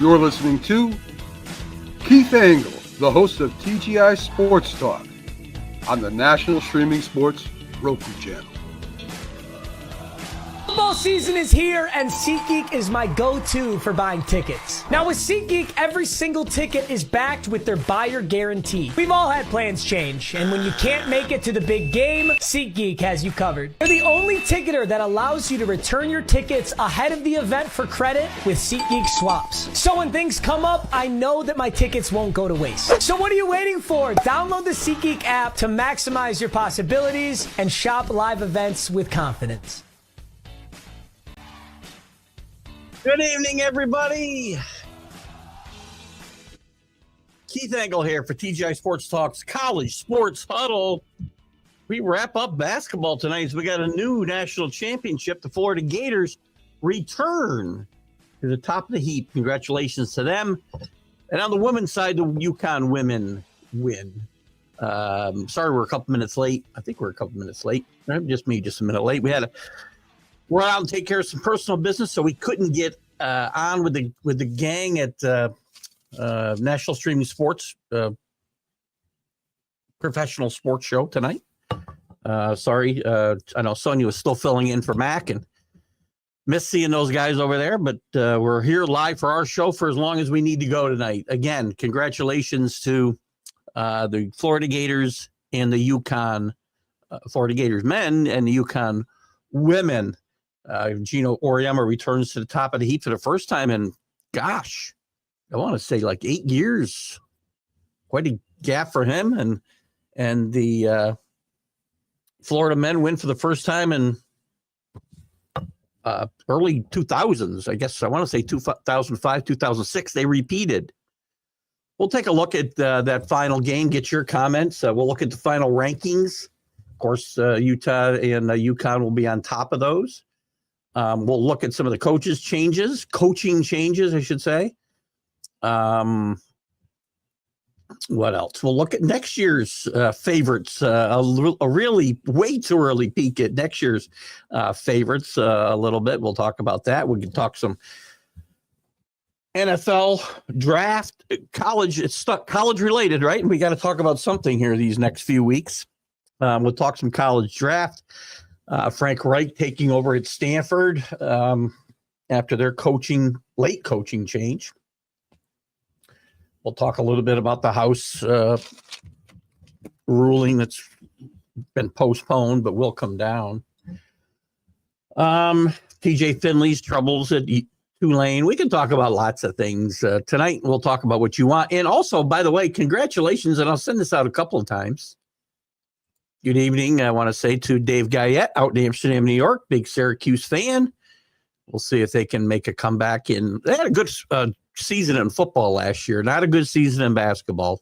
You're listening to Keith Engle, the host of TGI Sports Talk on the National Streaming Sports Roku channel. Football season is here, and SeatGeek is my go-to for buying tickets. Now, with SeatGeek, every single ticket is backed with their buyer guarantee. We've all had plans change, and when you can't make it to the big game, SeatGeek has you covered. They're the only ticketer that allows you to return your tickets ahead of the event for credit with SeatGeek swaps. So when things come up, I know that my tickets won't go to waste. So what are you waiting for? Download the SeatGeek app to maximize your possibilities and shop live events with confidence. Good evening, everybody. Keith Engle here for TGI Sports Talk's College Sports Huddle. We wrap up basketball tonight as we got a new national championship. The Florida Gators return to the top of the heap. Congratulations to them. And on the women's side, the UConn women win. Sorry, we're a couple minutes late. I think we're a couple minutes late. Just me, just a minute late. We're out and take care of some personal business, so we couldn't get on with the gang at National Streaming Sports professional sports show tonight. Sorry, I know Sonia was still filling in for Mac and missed seeing those guys over there, but we're here live for our show for as long as we need to go tonight. Again, congratulations to the Florida Gators and the UConn Florida Gators men and the UConn women. Gino Auriemma returns to the top of the heap for the first time in, gosh, I want to say like 8 years. Quite a gap for him. And the Florida men win for the first time in early 2000s. I guess I want to say 2005, 2006. They repeated. We'll take a look at that final game. Get your comments. We'll look at the final rankings. Of course, Utah and UConn will be on top of those. We'll look at some of the coaching changes, I should say. What else? We'll look at next year's favorites, a really way too early peek at next year's favorites a little bit. We'll talk about that. We can talk some NFL draft, college. It's stuck college related, right? And we got to talk about something here these next few weeks. We'll talk some college draft. Frank Reich taking over at Stanford after their late coaching change. We'll talk a little bit about the House ruling that's been postponed, but will come down. TJ Finley's troubles at Tulane. We can talk about lots of things. Tonight, we'll talk about what you want. And also, by the way, congratulations, and I'll send this out a couple of times. Good evening, I want to say to Dave Guyette out in Amsterdam, New York, big Syracuse fan. We'll see if they can make a comeback. They had a good season in football last year, not a good season in basketball.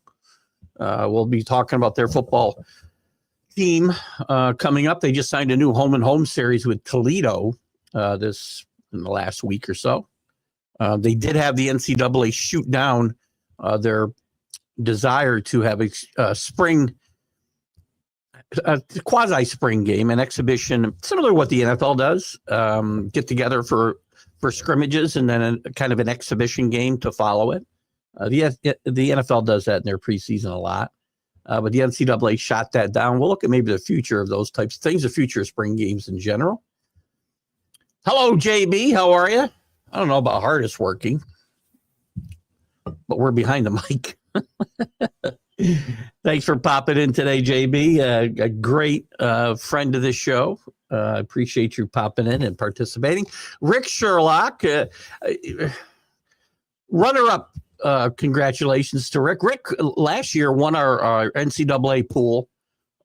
We'll be talking about their football team coming up. They just signed a new home-and-home series with Toledo in the last week or so. They did have the NCAA shoot down their desire to have a spring quasi-spring game, an exhibition, similar to what the NFL does, get together for scrimmages and then kind of an exhibition game to follow it. The NFL does that in their preseason a lot, but the NCAA shot that down. We'll look at maybe the future of those types of things, the future of spring games in general. Hello, JB. How are you? I don't know about hardest working, but we're behind the mic. Thanks for popping in today, JB. A great friend of this show. I appreciate you popping in and participating. Rick Sherlock, runner-up. Congratulations to Rick. Rick last year won our NCAA pool.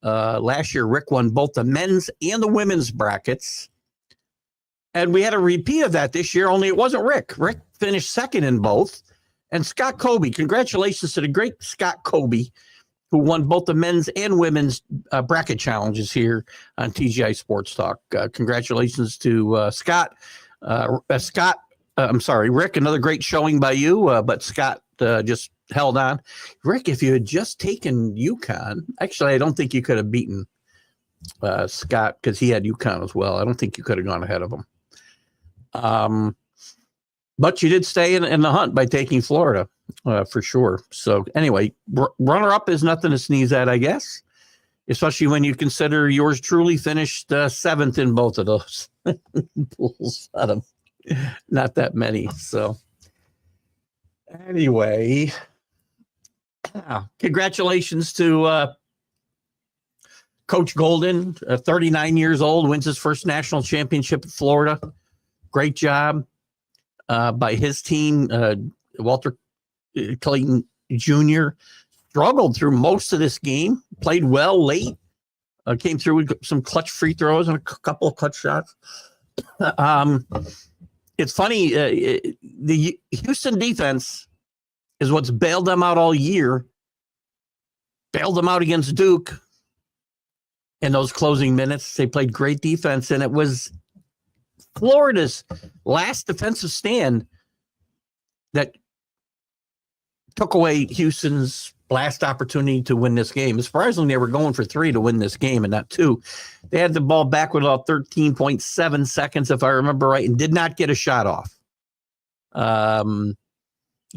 Last year, Rick won both the men's and the women's brackets. And we had a repeat of that this year, only it wasn't Rick. Rick finished second in both. And Scott Kobe, congratulations to the great Scott Kobe, who won both the men's and women's bracket challenges here on TGI Sports Talk. Congratulations to Scott. Rick, another great showing by you, but Scott just held on. Rick, if you had just taken UConn, actually, I don't think you could have beaten Scott because he had UConn as well. I don't think you could have gone ahead of him. But you did stay in the hunt by taking Florida, for sure. So anyway, runner-up is nothing to sneeze at, I guess, especially when you consider yours truly finished 7th in both of those pools out of not that many. So anyway, congratulations to Coach Golden, 39 years old, wins his first national championship at Florida. Great job by his team. Walter Clayton Jr. struggled through most of this game, played well late, came through with some clutch free throws and a couple of clutch shots. It's funny, the Houston defense is what's bailed them out all year, bailed them out against Duke in those closing minutes. They played great defense, and it was Florida's last defensive stand that took away Houston's last opportunity to win this game. Surprisingly, they were going for 3 to win this game and not 2. They had the ball back with about 13.7 seconds, if I remember right, and did not get a shot off.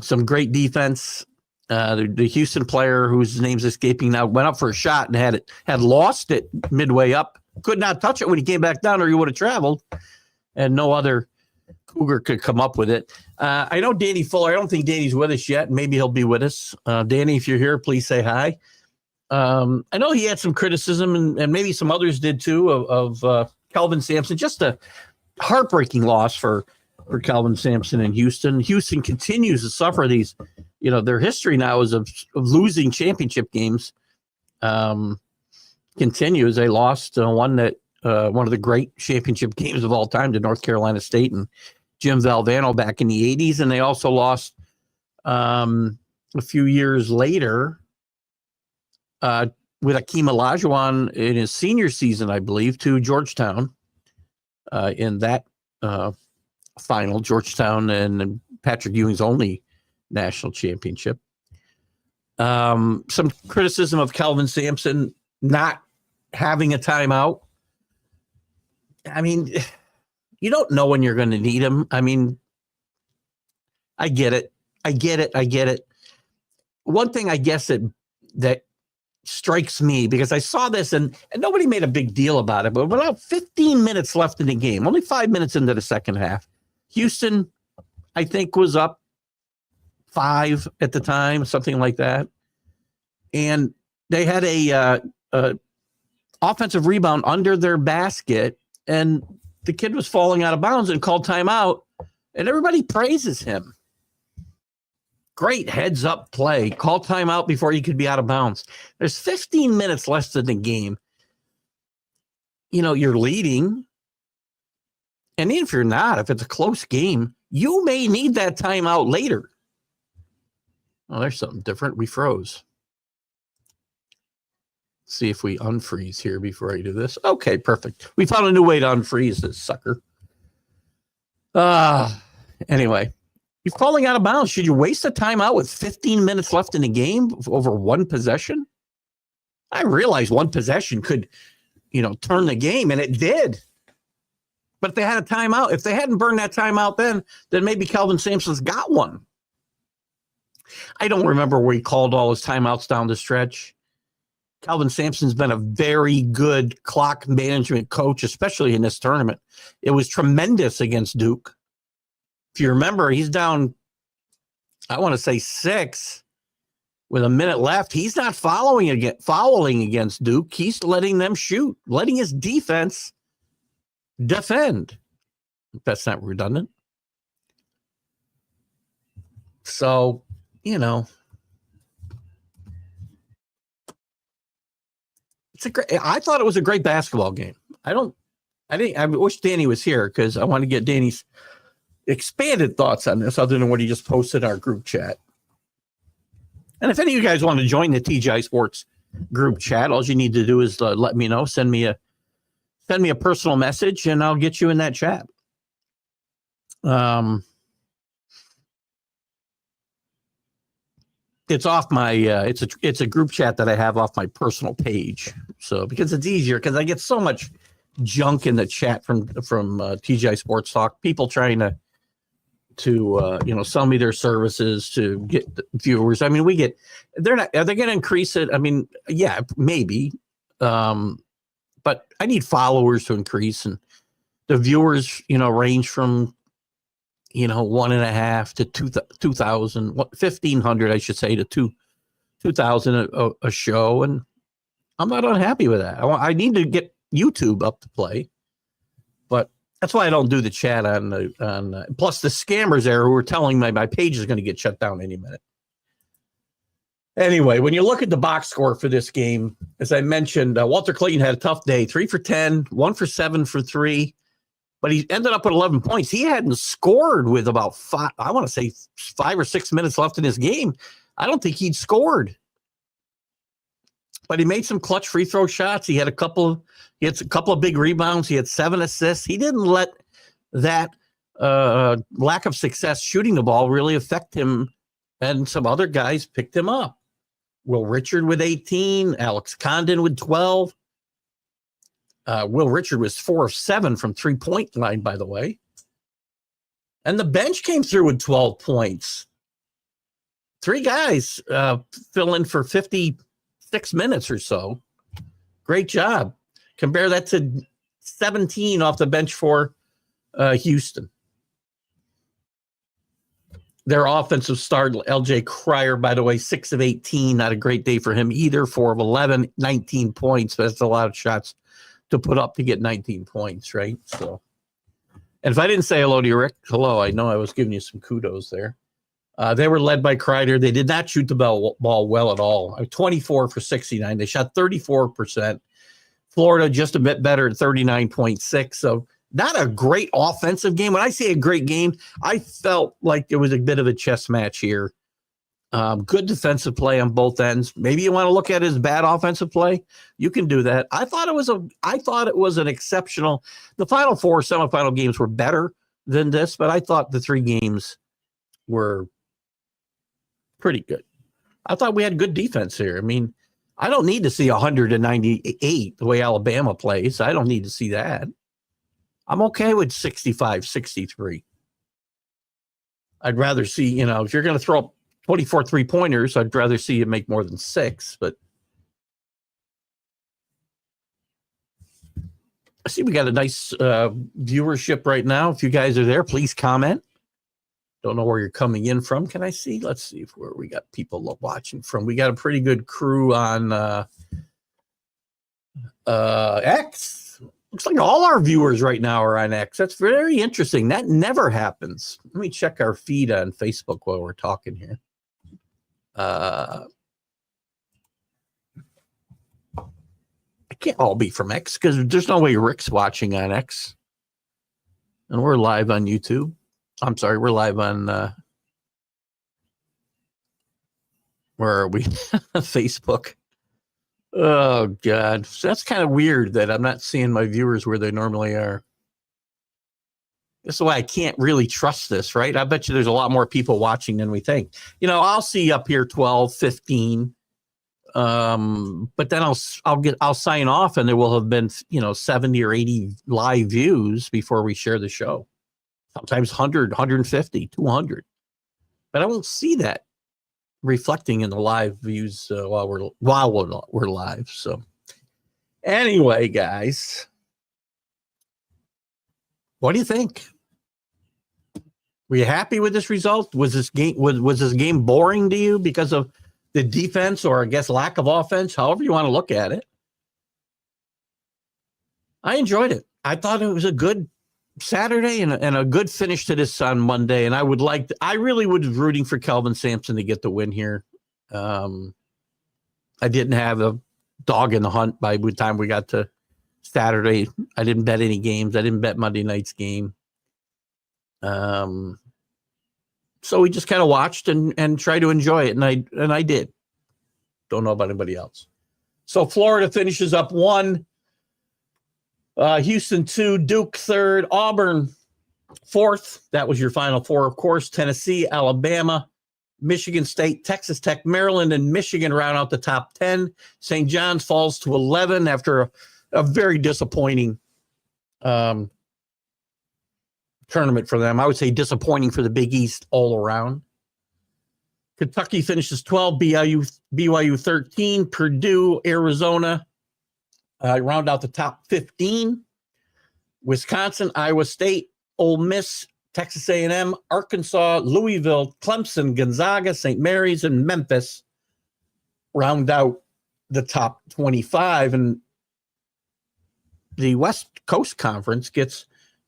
Some great defense. The Houston player, whose name's escaping now, went up for a shot and had lost it midway up. Could not touch it when he came back down, or he would have traveled. And no other Cougar could come up with it. I know Danny Fuller. I don't think Danny's with us yet. Maybe he'll be with us. Danny, if you're here, please say hi. I know he had some criticism, and maybe some others did too, of Kelvin Sampson. Just a heartbreaking loss for Kelvin Sampson in Houston. Houston continues to suffer these, their history now is of losing championship games. Continues. They lost one of the great championship games of all time to North Carolina State and Jim Valvano back in the 80s. And they also lost a few years later with Akeem Olajuwon in his senior season, I believe, to Georgetown in that final. Georgetown and Patrick Ewing's only national championship. Some criticism of Kelvin Sampson not having a timeout. I mean, you don't know when you're going to need him. I mean, I get it. One thing I guess that strikes me, because I saw this and nobody made a big deal about it, but about 15 minutes left in the game, only 5 minutes into the second half, Houston, I think, was up 5 at the time, something like that. And they had a offensive rebound under their basket, and the kid was falling out of bounds and called timeout, and everybody praises him. Great heads up play. Call timeout before he could be out of bounds. There's 15 minutes left in the game. You're leading. And even if you're not, if it's a close game, you may need that timeout later. Oh, there's something different. We froze. See if we unfreeze here before I do this. Okay, perfect. We found a new way to unfreeze this sucker. Anyway, you're falling out of bounds. Should you waste a timeout with 15 minutes left in the game over one possession? I realize one possession could, turn the game, and it did. But if they had a timeout, if they hadn't burned that timeout then maybe Kelvin Sampson's got one. I don't remember where he called all his timeouts down the stretch. Kelvin Sampson's been a very good clock management coach, especially in this tournament. It was tremendous against Duke. If you remember, he's down, I want to say 6 with a minute left. He's not fouling against Duke. He's letting them shoot, letting his defense defend. That's not redundant. So, I thought it was a great basketball game. I wish Danny was here because I want to get Danny's expanded thoughts on this other than what he just posted in our group chat. And if any of you guys want to join the TGI Sports group chat, all you need to do is let me know. Send me a personal message and I'll get you in that chat. It's off my it's a group chat that I have off my personal page. So because it's easier, because I get so much junk in the chat from TGI Sports Talk, people trying to sell me their services to get the viewers. I mean, are they going to increase it? I mean, yeah, maybe. But I need followers to increase, and the viewers, range from, 1.5 to 2,000, 1,500, I should say, to 2,000 a show. And I'm not unhappy with that. I need to get YouTube up to play, but that's why I don't do the chat on plus the scammers there who are telling me my page is going to get shut down any minute. Anyway, when you look at the box score for this game, as I mentioned, Walter Clayton had a tough day, 3 for 10, 1 for 7 for 3, but he ended up with 11 points. He hadn't scored with about 5 or 6 minutes left in his game. I don't think he'd scored, but he made some clutch free throw shots. He had a couple of big rebounds. He had 7 assists. He didn't let that lack of success shooting the ball really affect him, and some other guys picked him up. Will Richard with 18, Alex Condon with 12. Will Richard was 4 of 7 from 3-point line, by the way. And the bench came through with 12 points. 3 guys fill in for 56 minutes or so. Great job. Compare that to 17 off the bench for Houston. Their offensive star, LJ Cryer, by the way, 6 of 18. Not a great day for him either. 4 of 11, 19 points. That's a lot of shots to put up to get 19 points, right? So, and if I didn't say hello to you, Rick, hello. I know I was giving you some kudos there. They were led by Kreider. They did not shoot the ball well at all. 24 for 69. They shot 34%. Florida just a bit better at 39.6. So not a great offensive game. When I say a great game, I felt like it was a bit of a chess match here. Good defensive play on both ends. Maybe you want to look at it as bad offensive play. You can do that. I thought it was an exceptional. The Final Four semifinal games were better than this, but I thought the 3 games were pretty good. I thought we had good defense here. I mean, I don't need to see 198 the way Alabama plays. I don't need to see that. I'm okay with 65, 63. I'd rather see, if you're going to throw up 24 3-pointers, I'd rather see you make more than 6. But I see we got a nice viewership right now. If you guys are there, please comment. Don't know where you're coming in from. Can I see? Let's see where we got people watching from. We got a pretty good crew on X. Looks like all our viewers right now are on X. That's very interesting. That never happens. Let me check our feed on Facebook while we're talking here. I can't all be from X because there's no way Rick's watching on X. And we're live on YouTube. I'm sorry, we're live on where are we? Facebook. Oh, God. So that's kind of weird that I'm not seeing my viewers where they normally are. This is why I can't really trust this, right? I bet you there's a lot more people watching than we think. I'll see up here 12, 15. But then I'll sign off and there will have been, 70 or 80 live views before we share the show. Sometimes 100, 150, 200. But I won't see that reflecting in the live views while we're live. So anyway, guys, what do you think? Were you happy with this result? Was this game boring to you because of the defense, or I guess lack of offense? However you want to look at it. I enjoyed it. I thought it was a good Saturday and a good finish to this on Monday. And I really was rooting for Kelvin Sampson to get the win here. I didn't have a dog in the hunt by the time we got to Saturday. I didn't bet any games. I didn't bet Monday night's game. So we just kind of watched and tried to enjoy it. And I did. Don't know about anybody else. So Florida finishes up 1. Houston 2, Duke 3rd, Auburn 4th. That was your Final Four, of course. Tennessee, Alabama, Michigan State, Texas Tech, Maryland, and Michigan round out the top 10. St. John's falls to 11 after a very disappointing tournament for them. I would say disappointing for the Big East all around. Kentucky finishes 12, BYU 13, Purdue, Arizona round out the top 15. Wisconsin, Iowa State, Ole Miss, Texas A&M, Arkansas, Louisville, Clemson, Gonzaga, St. Mary's, and Memphis round out the top 25. And the West Coast Conference gets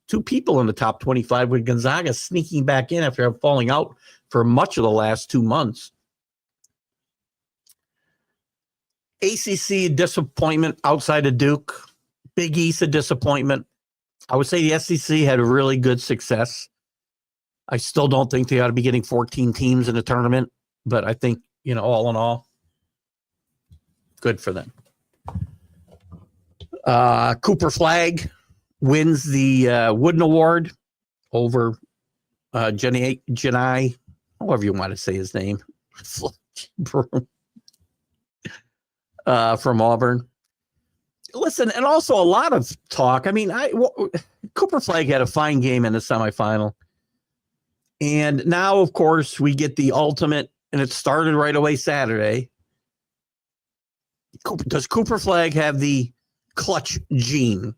2 people in the top 25, with Gonzaga sneaking back in after falling out for much of the last 2 months. ACC disappointment outside of Duke. Big East a disappointment. I would say the SEC had a really good success. I still don't think they ought to be getting 14 teams in the tournament, but I think, all in all, good for them. Cooper Flagg wins the Wooden Award over Janai, however you want to say his name, from Auburn. Listen, and also a lot of talk. Cooper Flagg had a fine game in the semifinal. And now, of course, we get the ultimate, and it started right away Saturday. Does Cooper Flagg have the clutch gene?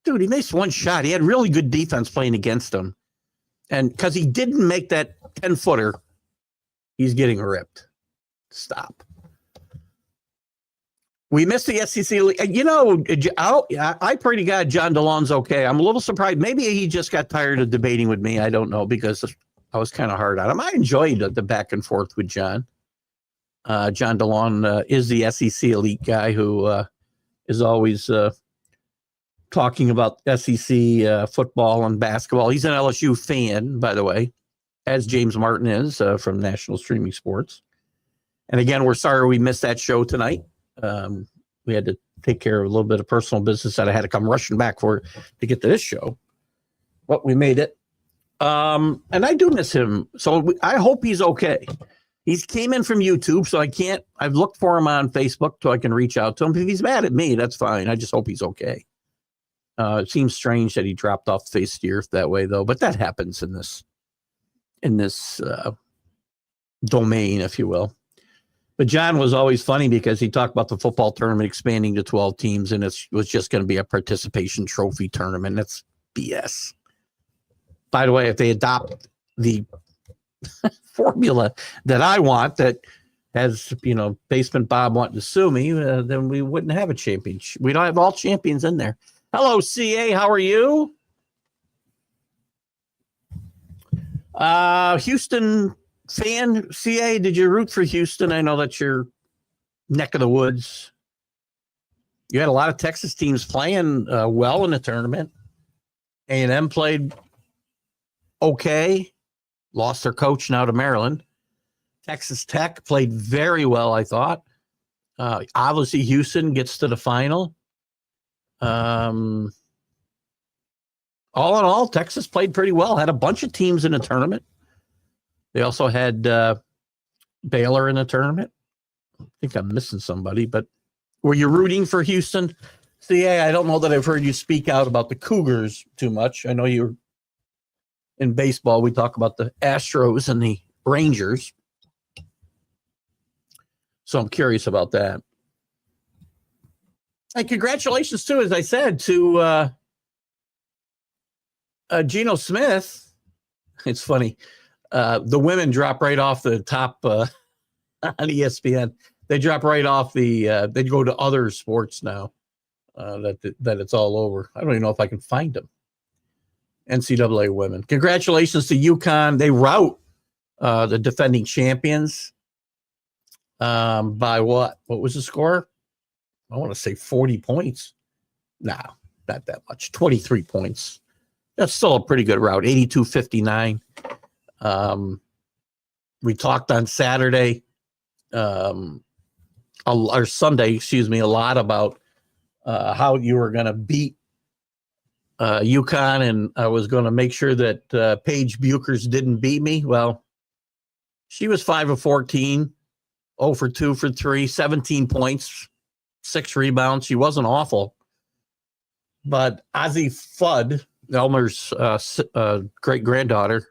Dude, he missed one shot. He had really good defense playing against him. And because he didn't make that 10-footer, he's getting ripped. Stop. We missed the SEC. I pray to God John DeLon's okay. I'm a little surprised. Maybe he just got tired of debating with me. I don't know, because I was kind of hard on him. I enjoyed the back and forth with John. John DeLon is the SEC elite guy who is always talking about SEC football and basketball. He's an LSU fan, by the way, as James Martin is from National Streaming Sports. And again, we're sorry we missed that show tonight. We had to take care of a little bit of personal business that I had to come rushing back to get to this show. But we made it. And I do miss him. So I hope he's okay. He came in from YouTube, so I've looked for him on Facebook so I can reach out to him. If he's mad at me, that's fine. I just hope he's okay. It seems strange that he dropped off the face of the earth that way, though, but that happens in this domain, if you will. But John was always funny because he talked about the football tournament expanding to 12 teams, and it was just going to be a participation trophy tournament. That's BS. By the way, if they adopt the formula that I want, that has, Basement Bob wanting to sue me, then we wouldn't have a championship. We don't have all champions in there. Hello, CA. How are you? Houston fan, CA, did you root for Houston? I know that's your neck of the woods. You had a lot of Texas teams playing well in the tournament. A&M played okay. Lost their coach now to Maryland. Texas Tech played very well, I thought. Obviously, Houston gets to the final. All in all, Texas played pretty well. Had a bunch of teams in the tournament. They also had Baylor in the tournament. I think I'm missing somebody, but were you rooting for Houston? CA, I don't know that I've heard you speak out about the Cougars too much. I know you're in baseball. We talk about the Astros and the Rangers. So I'm curious about that. And congratulations, too, as I said, to Geno Smith. It's funny. The women drop right off the top on ESPN. They drop right off they go to other sports now that it's all over. I don't even know if I can find them. NCAA women. Congratulations to UConn. They rout the defending champions by what? What was the score? I want to say 40 points. No, not that much. 23 points. That's still a pretty good route. 82-59. We talked on Saturday, or Sunday, a lot about how you were going to beat UConn, and I was going to make sure that Paige Buchers didn't beat me. Well, she was 5 of 14, 0 for 2 for 3, 17 points, 6 rebounds. She wasn't awful. But Ozzie Fudd, Elmer's great granddaughter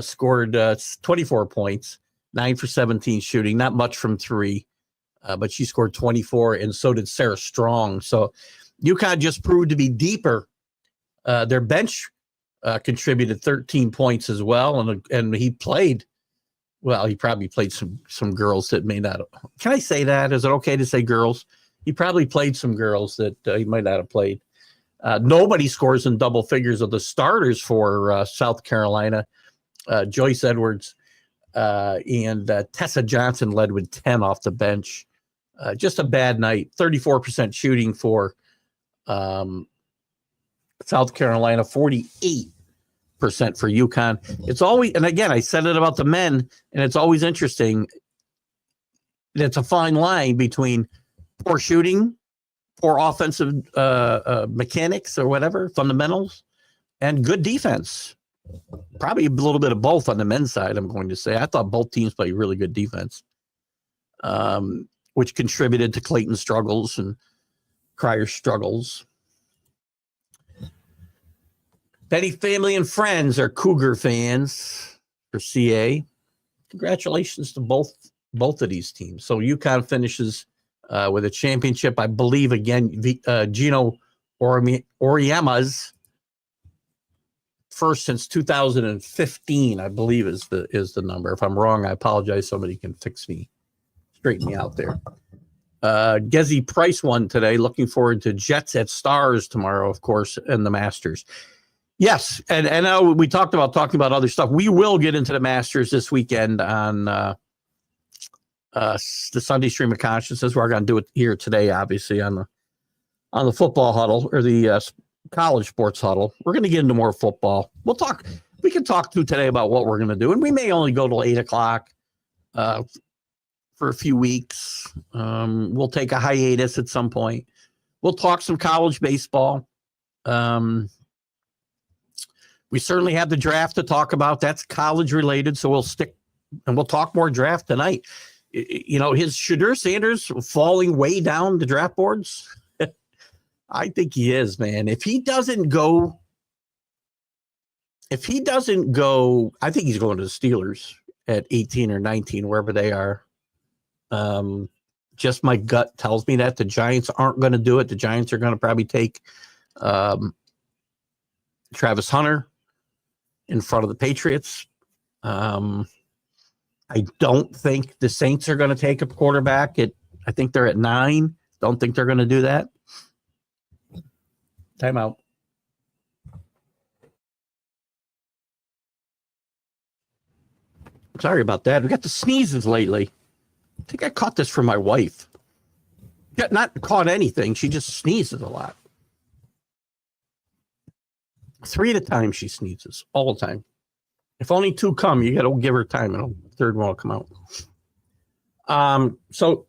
scored 24 points, 9 for 17 shooting, not much from three, but she scored 24, and so did Sarah Strong. So UConn just proved to be deeper. Their bench contributed 13 points as well, and he played. Well, he probably played some girls that may not. Can I say that? Is it okay to say girls? He probably played some girls that he might not have played. Nobody scores in double figures of the starters for South Carolina. Joyce Edwards and Tessa Johnson led with 10 off the bench. Just a bad night. 34% shooting for South Carolina, 48% for UConn. It's always, and again, I said it about the men, and it's always interesting. It's a fine line between poor shooting, poor offensive mechanics or whatever, fundamentals, and good defense. Probably a little bit of both on the men's side, I'm going to say. I thought both teams played really good defense, which contributed to Clayton's struggles and Cryer's struggles. Many family and friends are Cougar fans for CA. Congratulations to both of these teams. So UConn finishes with a championship, I believe, again, Gino Oriema's first since 2015, I believe is the number. If I'm wrong, I apologize. Somebody can straighten me out there. Gezi Price won today. Looking forward to Jets at Stars tomorrow, of course, and the Masters. Yes, and we talking about other stuff. We will get into the Masters this weekend on the Sunday Stream of Consciousness. We're going to do it here today, obviously, on the football huddle or the college sports huddle. We're going to get into more football. We can talk through today about what we're going to do, and we may only go till 8:00 for a few weeks. We'll take a hiatus at some point. We'll talk some college baseball. We certainly have the draft to talk about. That's college related, so we'll stick and we'll talk more draft tonight. You know, his Shadur Sanders falling way down the draft boards. I think he is, man. If he doesn't go, I think he's going to the Steelers at 18 or 19, wherever they are. Just my gut tells me that the Giants aren't going to do it. The Giants are going to probably take Travis Hunter in front of the Patriots. I don't think the Saints are going to take a quarterback I think they're at 9. Don't think they're going to do that. Timeout. Sorry about that. We got the sneezes lately. I think I caught this from my wife. Not caught anything. She just sneezes a lot. 3 at a time she sneezes all the time. If only 2 come, you got to give her time and the third one will come out. So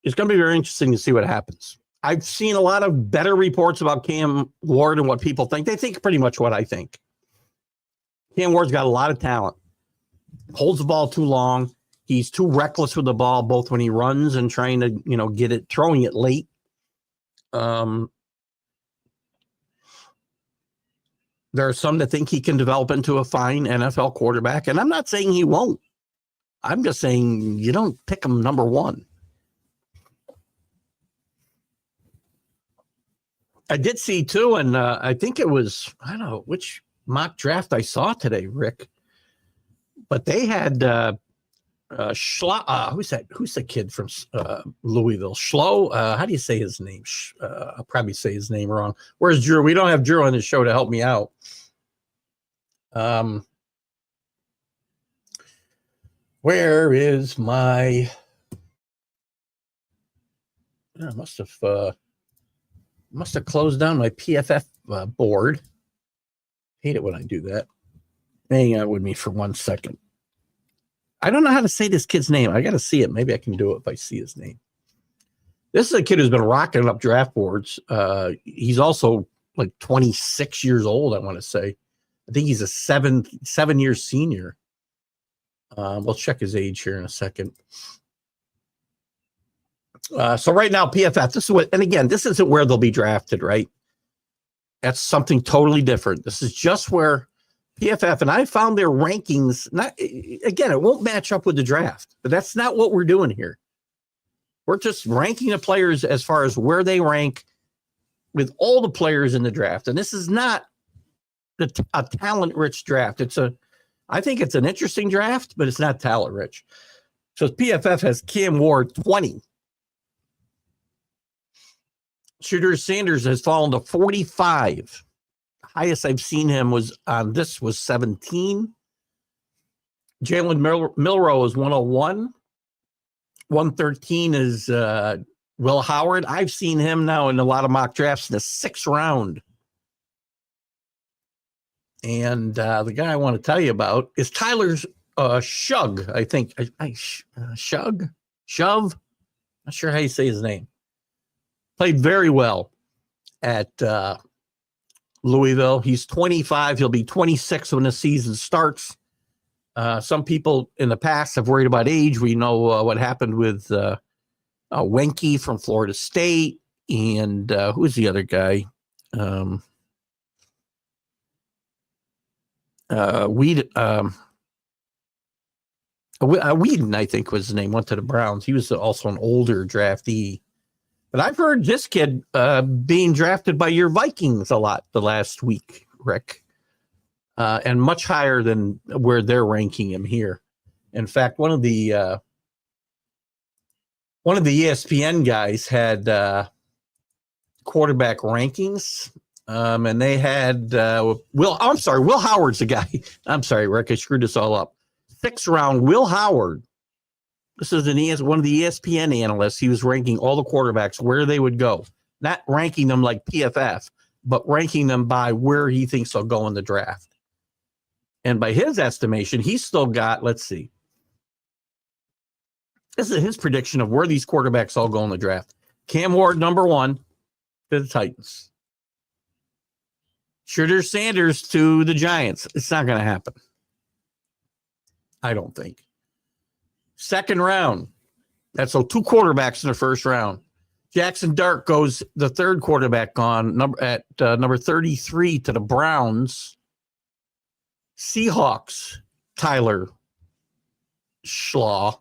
it's going to be very interesting to see what happens. I've seen a lot of better reports about Cam Ward and what people think. They think pretty much what I think. Cam Ward's got a lot of talent. Holds the ball too long. He's too reckless with the ball, both when he runs and trying to, get it, throwing it late. There are some that think he can develop into a fine NFL quarterback, and I'm not saying he won't. I'm just saying you don't pick him number 1. I did see too, and I think it was, I don't know which mock draft I saw today, Rick, but they had who's the kid from Louisville? Schlo? How do you say his name? I'll probably say his name wrong. Where's Drew? We don't have Drew on the show to help me out. Where is my? I must have closed down my PFF board. Hate it when I do that. Hang out with me for 1 second. I don't know how to say this kid's name. I got to see it. Maybe I can do it if I see his name. This is a kid who's been rocketing up draft boards. He's also like 26 years old, I want to say. I think he's a 7-year senior. We'll check his age here in a second. So right now, PFF, this is what, and again, this isn't where they'll be drafted, right? That's something totally different. This is just where PFF, and I found their rankings, again, it won't match up with the draft, but that's not what we're doing here. We're just ranking the players as far as where they rank with all the players in the draft. And this is not a talent-rich draft. I think it's an interesting draft, but it's not talent-rich. So PFF has Cam Ward 20. Shedeur Sanders has fallen to 45. Highest I've seen him was 17. Jalen Milroe is 101. 113 is Will Howard. I've seen him now in a lot of mock drafts in the 6th round. And the guy I want to tell you about is Tyler Shug, I think. Shug? Shove? Not sure how you say his name. Played very well at Louisville. He's 25. He'll be 26 when the season starts. Some people in the past have worried about age. We know what happened with Wenke from Florida State. And who's the other guy? Whedon, I think was his name, went to the Browns. He was also an older draftee. But I've heard this kid being drafted by your Vikings a lot the last week, Rick, and much higher than where they're ranking him here. In fact, one of the ESPN guys had quarterback rankings, and they had Will Howard's the guy. I'm sorry, Rick, I screwed this all up. 6th round, Will Howard. This is one of the ESPN analysts. He was ranking all the quarterbacks, where they would go. Not ranking them like PFF, but ranking them by where he thinks they'll go in the draft. And by his estimation, he's still got, let's see. This is his prediction of where these quarterbacks all go in the draft. Cam Ward, number 1 to the Titans. Shedeur Sanders to the Giants. It's not going to happen. I don't think. 2nd round. That's 2 quarterbacks in the 1st round. Jackson Dart goes the 3rd quarterback gone number 33 to the Browns. Seahawks, Tyler Shove.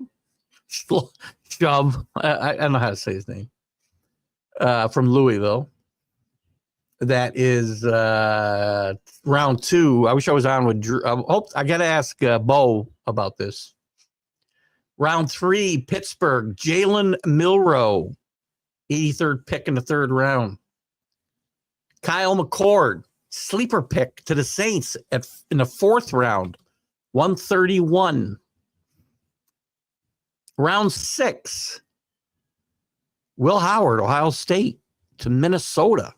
I don't know how to say his name. From Louisville. That is round 2. I wish I was on with Drew. I got to ask Bo about this. Round 3, Pittsburgh, Jalen Milroe, 83rd pick in the 3rd round. Kyle McCord, sleeper pick to the Saints in the 4th round, 131. Round 6, Will Howard, Ohio State to Minnesota.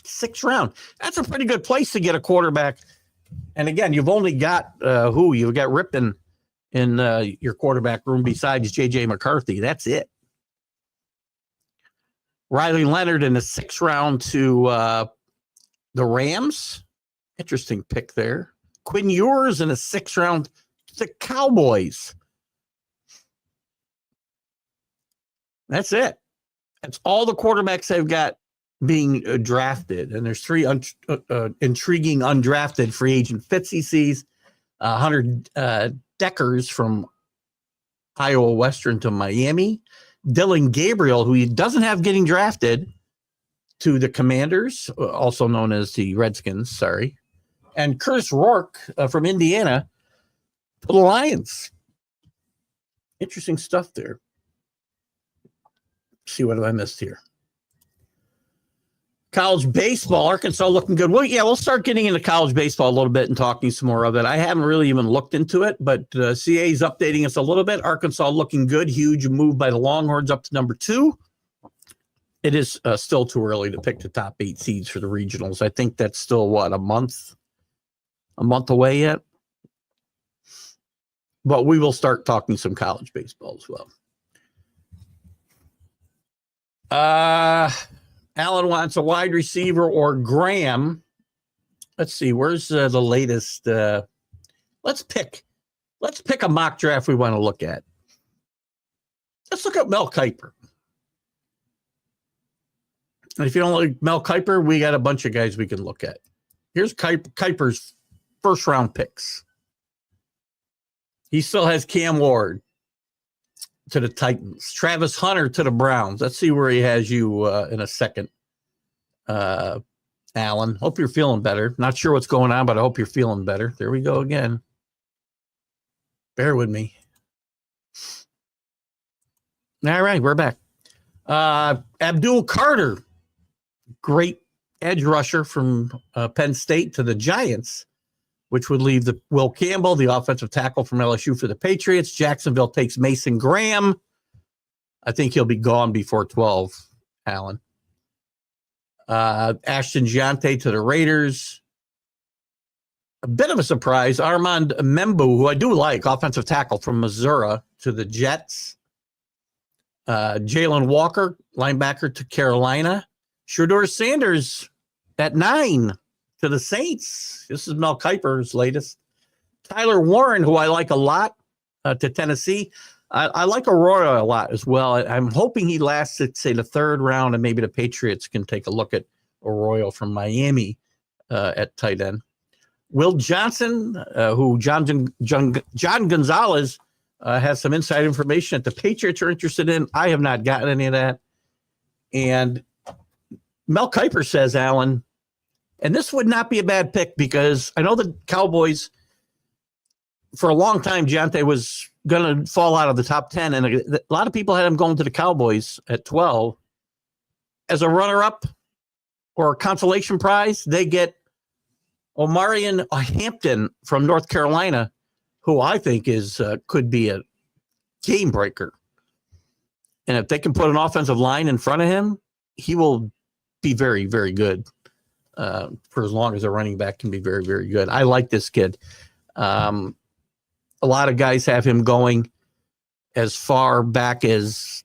6th round. That's a pretty good place to get a quarterback. And again, you've only got You've got Rippon in your quarterback room besides J.J. McCarthy. That's it. Riley Leonard in the 6th round to the Rams. Interesting pick there. Quinn Ewers in the 6th round to the Cowboys. That's it. That's all the quarterbacks they've got being drafted. And there's 3 intriguing undrafted free agent fits he sees. Hunter Deckers from Iowa Western to Miami. Dylan Gabriel, who he doesn't have getting drafted, to the Commanders, also known as the Redskins, sorry. And Curtis Rourke from Indiana to the Lions. Interesting stuff there. Let's see, what have I missed here? College baseball, Arkansas looking good. Well, yeah, we'll start getting into college baseball a little bit and talking some more of it. I haven't really even looked into it, but CA is updating us a little bit. Arkansas looking good. Huge move by the Longhorns up to number 2. It is still too early to pick the top 8 seeds for the regionals. I think that's still, a month away yet? But we will start talking some college baseball as well. Alan wants a wide receiver or Graham. Let's see. Where's the latest? Let's pick a mock draft we want to look at. Let's look at Mel Kiper. And if you don't like Mel Kiper, we got a bunch of guys we can look at. Here's Kiper's first round picks. He still has Cam Ward to the Titans, Travis Hunter to the Browns. Let's see where he has you in a second. Alan, hope you're feeling better. Not sure what's going on, but I hope you're feeling better. There we go again. Bear with me. All right, we're back. Abdul Carter, great edge rusher from Penn State to the Giants, which would leave the Will Campbell, the offensive tackle from LSU, for the Patriots. Jacksonville takes Mason Graham. I think he'll be gone before 12, Alan. Ashton Giante to the Raiders. A bit of a surprise. Armand Membu, who I do like, offensive tackle from Missouri, to the Jets. Jalen Walker, linebacker to Carolina. Shedeur Sanders at 9 to the Saints. This is Mel Kiper's latest. Tyler Warren, who I like a lot, to Tennessee. I like Arroyo a lot as well. I'm hoping he lasts at, say, the 3rd round, and maybe the Patriots can take a look at Arroyo from Miami at tight end. Will Johnson, who John Gonzalez has some inside information that the Patriots are interested in. I have not gotten any of that. And Mel Kiper says, Alan, and this would not be a bad pick because I know the Cowboys, for a long time, Giante was going to fall out of the top 10. And a lot of people had him going to the Cowboys at 12. As a runner-up or a consolation prize, they get Omarion Hampton from North Carolina, who I think is could be a game breaker. And if they can put an offensive line in front of him, he will be very, very good for as long as a running back can be very, very good. I like this kid. A lot of guys have him going as far back as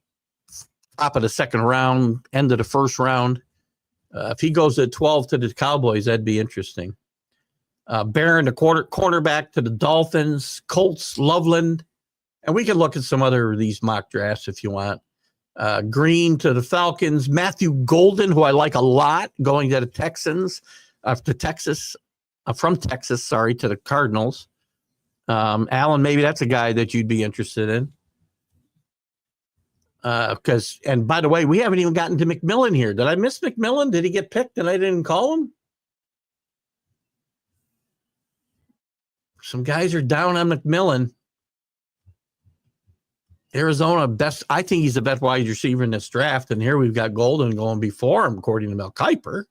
top of the 2nd round, end of the 1st round. If he goes at 12 to the Cowboys, that'd be interesting. Barron, the cornerback to the Dolphins, Colts, Loveland. And we can look at some other of these mock drafts if you want. Green to the Falcons, Matthew Golden, who I like a lot, going to the Texans, to Texas, from Texas, sorry, to the Cardinals. Alan, maybe that's a guy that you'd be interested in. And by the way, we haven't even gotten to McMillan here. Did I miss McMillan? Did he get picked and I didn't call him? Some guys are down on McMillan. Arizona, best. I think he's the best wide receiver in this draft. And here we've got Golden going before him, according to Mel Kiper.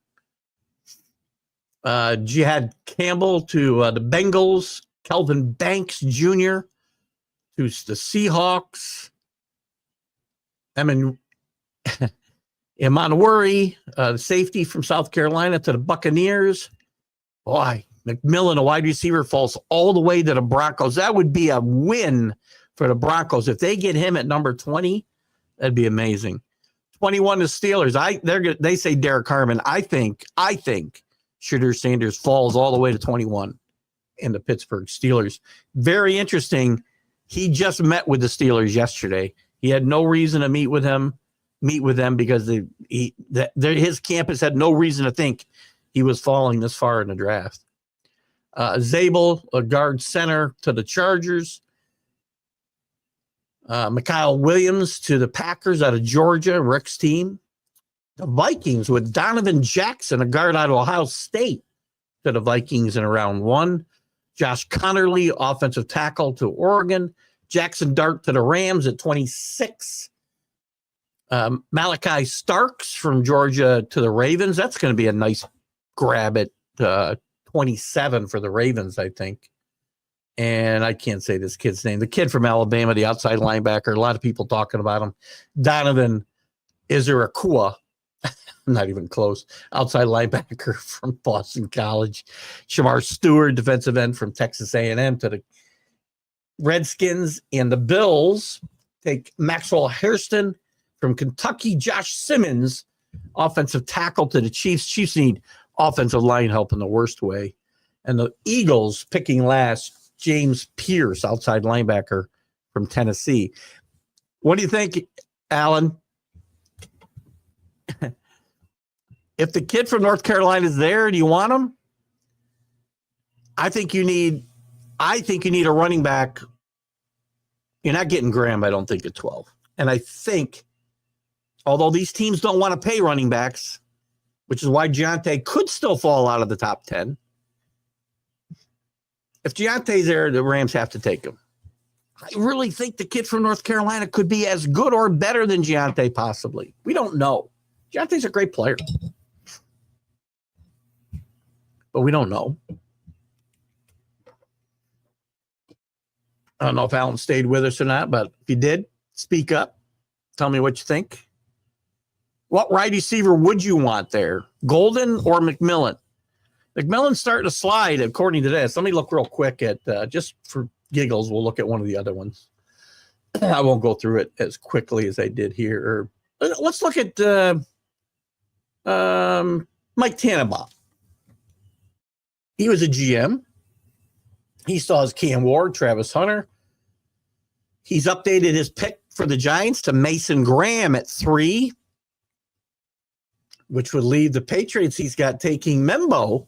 Jihad Campbell to the Bengals. Kelvin Banks Jr. to the Seahawks. Emanwuri, the safety from South Carolina, to the Buccaneers. Boy, McMillan, a wide receiver, falls all the way to the Broncos. That would be a win for the Broncos. If they get him at number 20, that'd be amazing. 21 to Steelers. They say Derek Harmon. I think Shedeur Sanders falls all the way to 21 in the Pittsburgh Steelers. Very interesting. He just met with the Steelers yesterday. He had no reason to meet with them because his campus had no reason to think he was falling this far in the draft. Zabel, a guard center, to the Chargers. Mikhail Williams to the Packers out of Georgia, Rick's team. The Vikings with Donovan Jackson, a guard out of Ohio State, to the Vikings in round 1. Josh Connerly, offensive tackle, to Oregon. Jackson Dart to the Rams at 26. Malachi Starks from Georgia to the Ravens. That's going to be a nice grab at 27 for the Ravens, I think. And I can't say this kid's name. The kid from Alabama, the outside linebacker, a lot of people talking about him. Donovan Izurakua, not even close, outside linebacker from Boston College. Shamar Stewart, defensive end from Texas A&M, to the Redskins. And the Bills take Maxwell Hairston from Kentucky. Josh Simmons, offensive tackle, to the Chiefs. Chiefs need offensive line help in the worst way. And the Eagles picking last, James Pierce, outside linebacker from Tennessee. What do you think, Alan? If the kid from North Carolina is there, do you want him? I think you need a running back. You're not getting Graham, I don't think, at 12. And I think, although these teams don't want to pay running backs, which is why Giante could still fall out of the top 10. If Giante's there, the Rams have to take him. I really think the kid from North Carolina could be as good or better than Giante, possibly. We don't know. Giante's a great player. But we don't know. I don't know if Alan stayed with us or not, but if you did, speak up. Tell me what you think. What wide receiver would you want there? Golden or McMillan? McMillan's starting to slide, according to this. Let me look real quick at, just for giggles, we'll look at one of the other ones. I won't go through it as quickly as I did here. Let's look at Mike Tannenbaum. He was a GM. He still has Cam Ward, Travis Hunter. He's updated his pick for the Giants to Mason Graham at 3, which would leave the Patriots. He's got taking Memboa,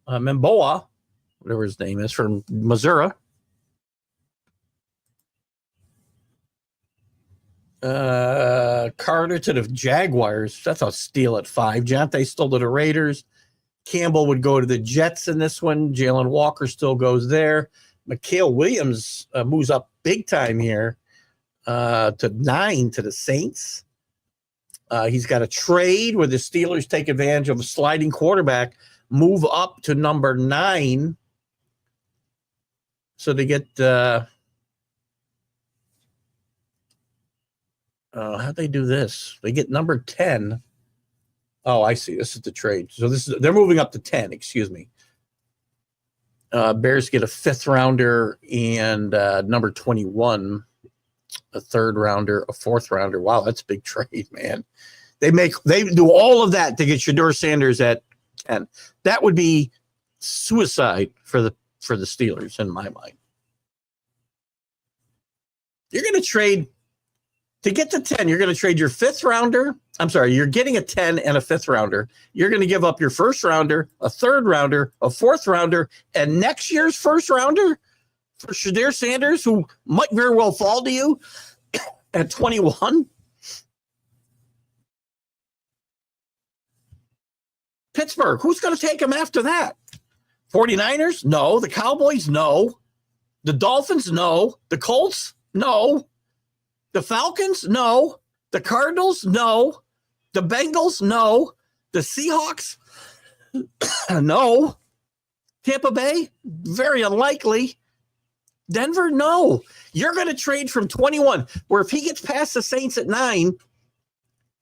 whatever his name is, from Missouri. Carter to the Jaguars. That's a steal at 5. Giante still to the Raiders. Campbell would go to the Jets in this one. Jalen Walker still goes there. Mikael Williams moves up big time here to 9 to the Saints. He's got a trade where the Steelers take advantage of a sliding quarterback, move up to number 9. So they get how'd they do this? They get number 10. Oh, I see. This is the trade. So they're moving up to 10, excuse me. Bears get a 5th rounder and number 21, a 3rd rounder, a 4th rounder. Wow, that's a big trade, man. They do all of that to get Shedeur Sanders at 10. That would be suicide for the Steelers in my mind. You're going to trade to get to 10. You're going to trade your 5th rounder. I'm sorry, you're getting a 10 and a 5th rounder. You're going to give up your 1st rounder, a 3rd rounder, a 4th rounder, and next year's 1st rounder for Shedeur Sanders, who might very well fall to you at 21. Pittsburgh, who's going to take him after that? 49ers? No. The Cowboys? No. The Dolphins? No. The Colts? No. The Falcons? No. The Cardinals? No. The Bengals? No. The Seahawks? No. Tampa Bay? Very unlikely. Denver? No. You're going to trade from 21, where if he gets past the Saints at 9,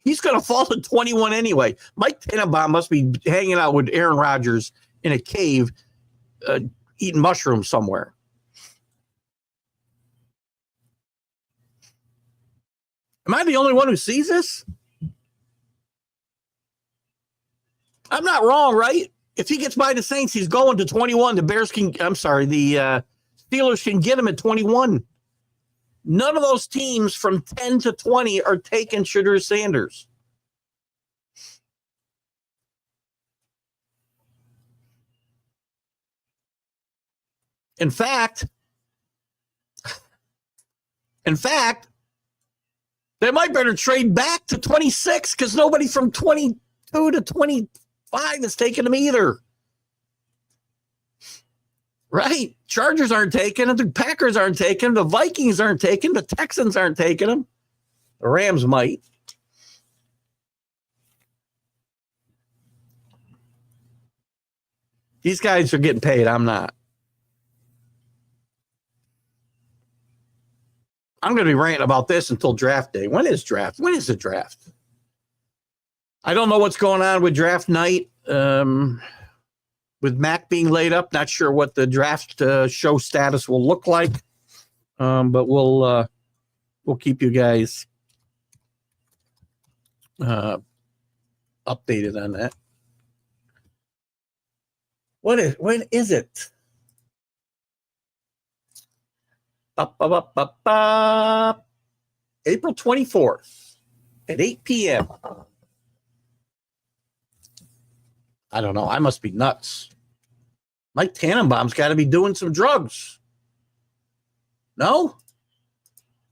he's going to fall to 21 anyway. Mike Tannenbaum must be hanging out with Aaron Rodgers in a cave eating mushrooms somewhere. Am I the only one who sees this? I'm not wrong, right? If he gets by the Saints, he's going to 21. The Steelers can get him at 21. None of those teams from 10 to 20 are taking Shedeur Sanders. In fact, they might better trade back to 26 because nobody from 22 to 25 is taking him either. Right? Chargers aren't taking him. The Packers aren't taking him. The Vikings aren't taking him. The Texans aren't taking him. The Rams might. These guys are getting paid. I'm not. I'm going to be ranting about this until draft day. When is draft? When is the draft? I don't know what's going on with draft night. With Mac being laid up, not sure what the draft show status will look like. But we'll keep you guys updated on that. When is it? April 24th at 8 p.m. I don't know. I must be nuts. Mike Tannenbaum's got to be doing some drugs. No?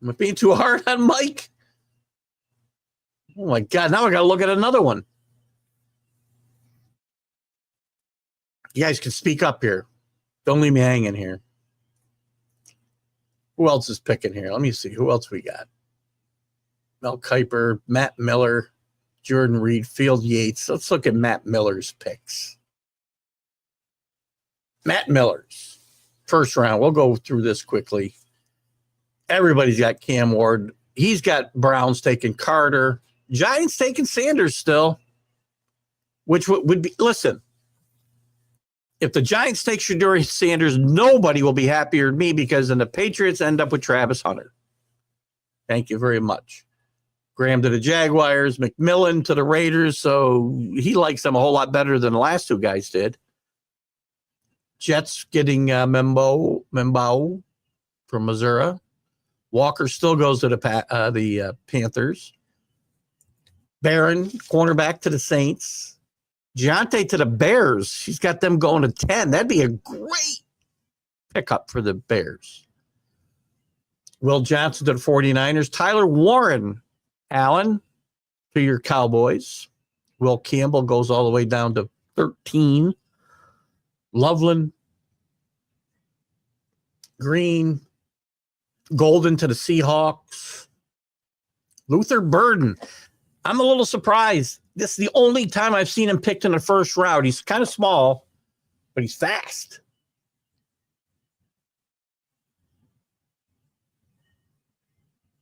Am I being too hard on Mike? Oh, my God. Now I got to look at another one. You guys can speak up here. Don't leave me hanging here. Who else is picking here? Let me see. Who else we got? Mel Kiper, Matt Miller, Jordan Reed, Field Yates. Let's look at Matt Miller's picks. Matt Miller's first round. We'll go through this quickly. Everybody's got Cam Ward. He's got Browns taking Carter. Giants taking Sanders still, which would be, listen, if the Giants take Shedeur Sanders, nobody will be happier than me because then the Patriots end up with Travis Hunter. Thank you very much. Graham to the Jaguars, McMillan to the Raiders, so he likes them a whole lot better than the last two guys did. Jets getting Membo from Missouri. Walker still goes to the Panthers. Barron, cornerback to the Saints. Giante to the Bears. He's got them going to 10. That'd be a great pickup for the Bears. Will Johnson to the 49ers. Tyler Warren, Allen, to your Cowboys. Will Campbell goes all the way down to 13. Loveland, Green, Golden to the Seahawks. Luther Burden. I'm a little surprised. This is the only time I've seen him picked in the first round. He's kind of small, but he's fast.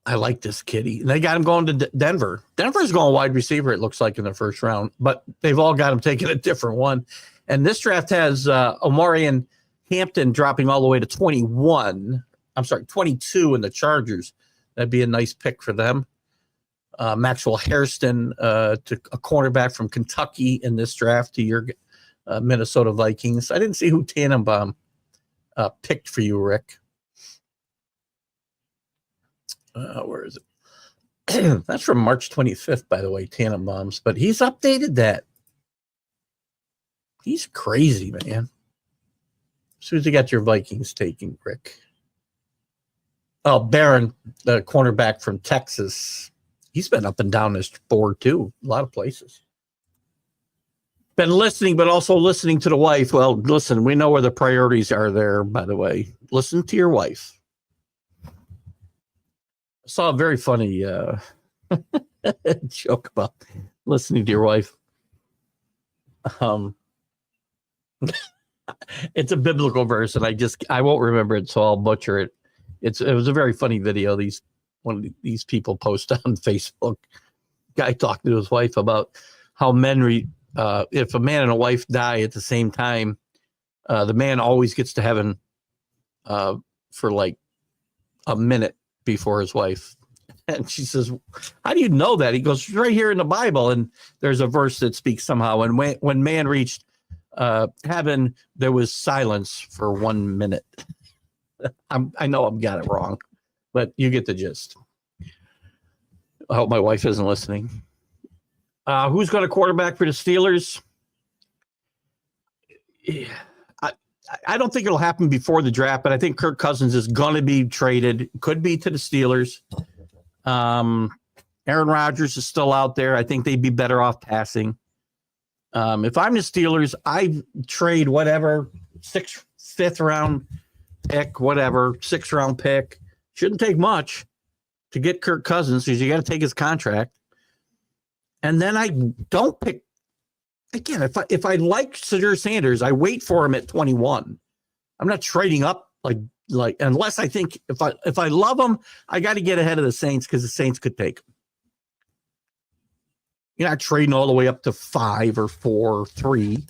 I like this kid. They got him going to Denver. Denver's going wide receiver, it looks like, in the first round, but they've all got him taking a different one. And this draft has Omarion Hampton dropping all the way to 21. I'm sorry, 22 in the Chargers. That'd be a nice pick for them. Maxwell Hairston to a cornerback from Kentucky in this draft to your Minnesota Vikings. I didn't see who Tannenbaum picked for you, Rick. Where is it? That's from March 25th, by the way, Tannenbaum's, but he's updated that. He's crazy, man. As soon as you got your Vikings taking, Rick. Oh, Barron, the cornerback from Texas. He's been up and down this board, too. A lot of places. Been listening, but also listening to the wife. Well, listen, we know where the priorities are there, by the way. Listen to your wife. I saw a very funny joke about listening to your wife. It's a biblical verse, and I won't remember it, so I'll butcher it. It was a very funny video. One of these people post on Facebook. Guy talking to his wife about how men, if a man and a wife die at the same time, the man always gets to heaven for like a minute before his wife. And she says, "How do you know that?" He goes, "Right here in the Bible." And there's a verse that speaks somehow. And when man reached heaven, there was silence for 1 minute. I know I've got it wrong, but you get the gist. I hope my wife isn't listening. Who's got a quarterback for the Steelers? Yeah, I don't think it'll happen before the draft, but I think Kirk Cousins is going to be traded. Could be to the Steelers. Aaron Rodgers is still out there. I think they'd be better off passing. If I'm the Steelers, I trade whatever, fifth round pick, whatever, 6th round pick. Shouldn't take much to get Kirk Cousins because you got to take his contract. And then I don't pick again. If I like Shedeur Sanders, I wait for him at 21. I'm not trading up like unless I think if I love him, I got to get ahead of the Saints because the Saints could take him. You're not trading all the way up to 5 or 4 or 3.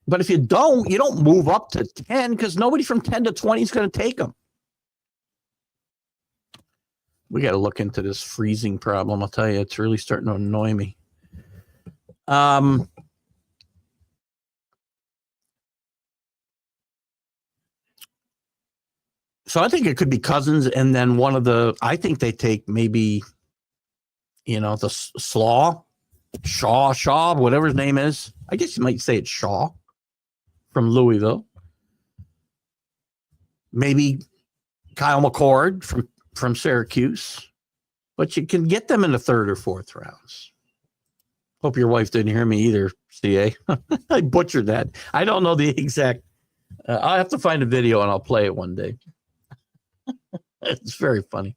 But if you don't move up to 10 because nobody from 10 to 20 is going to take them. We got to look into this freezing problem. I'll tell you, it's really starting to annoy me. So I think it could be Cousins, and then I think they take maybe, the Slaw Shaw, whatever his name is. I guess you might say it's Shaw from Louisville. Maybe Kyle McCord from Syracuse. But you can get them in the third or fourth rounds. Hope your wife didn't hear me either, CA. I butchered that. I don't know the exact. I'll have to find a video and I'll play it one day. It's very funny.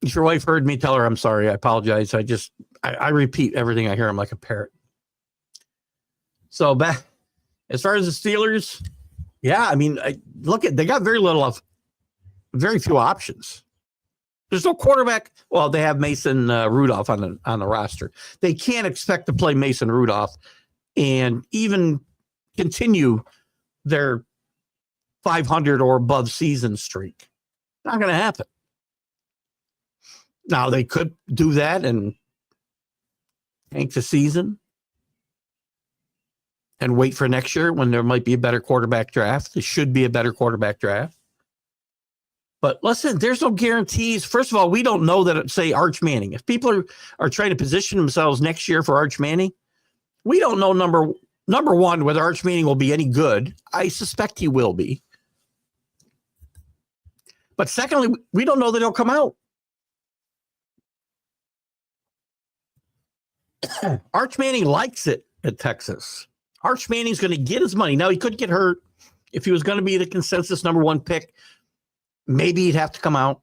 If your wife heard me, tell her I'm sorry. I apologize. I repeat everything I hear. I'm like a parrot. So back as far as the Steelers, yeah, I mean, they got very few options. There's no quarterback. Well, they have Mason Rudolph on the roster. They can't expect to play Mason Rudolph and even continue their 500 or above season streak. Not going to happen. Now, they could do that and tank the season and wait for next year when there might be a better quarterback draft. There should be a better quarterback draft. But listen, there's no guarantees. First of all, we don't know that, say, Arch Manning. If people are trying to position themselves next year for Arch Manning, we don't know, number one, whether Arch Manning will be any good. I suspect he will be. But secondly, we don't know that he'll come out. Arch Manning likes it at Texas. Arch Manning's going to get his money. Now, he could get hurt. If he was going to be the consensus number one pick, maybe he'd have to come out.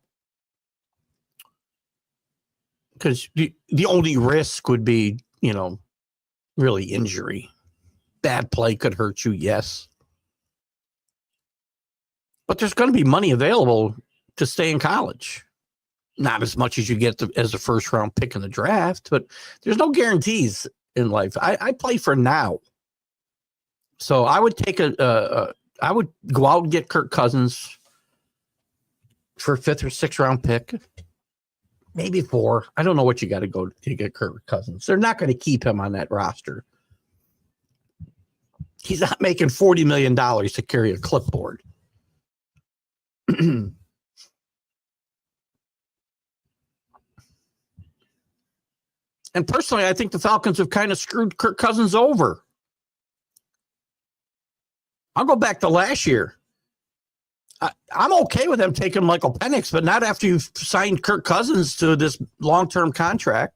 Because the only risk would be, really injury. Bad play could hurt you, yes. But there's going to be money available to stay in college. Not as much as you get as a first-round pick in the draft, but there's no guarantees in life. I play for now. So I would take I would go out and get Kirk Cousins for a 5th or 6th round pick. Maybe 4. I don't know what you got to go to get Kirk Cousins. They're not going to keep him on that roster. He's not making $40 million to carry a clipboard. And personally, I think the Falcons have kind of screwed Kirk Cousins over. I'll go back to last year. I'm okay with them taking Michael Penix, but not after you've signed Kirk Cousins to this long-term contract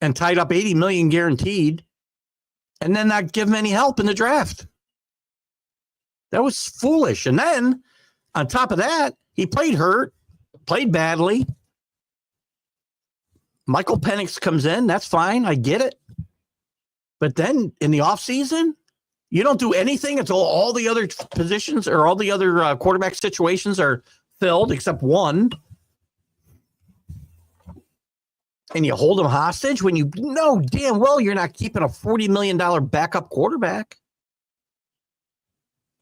and tied up $80 million guaranteed, and then not give him any help in the draft. That was foolish. And then, on top of that, he played hurt, played badly. Michael Penix comes in. That's fine. I get it. But then in the offseason, you don't do anything until all the other positions or all the other quarterback situations are filled except one. And you hold them hostage when you know damn well you're not keeping a $40 million backup quarterback.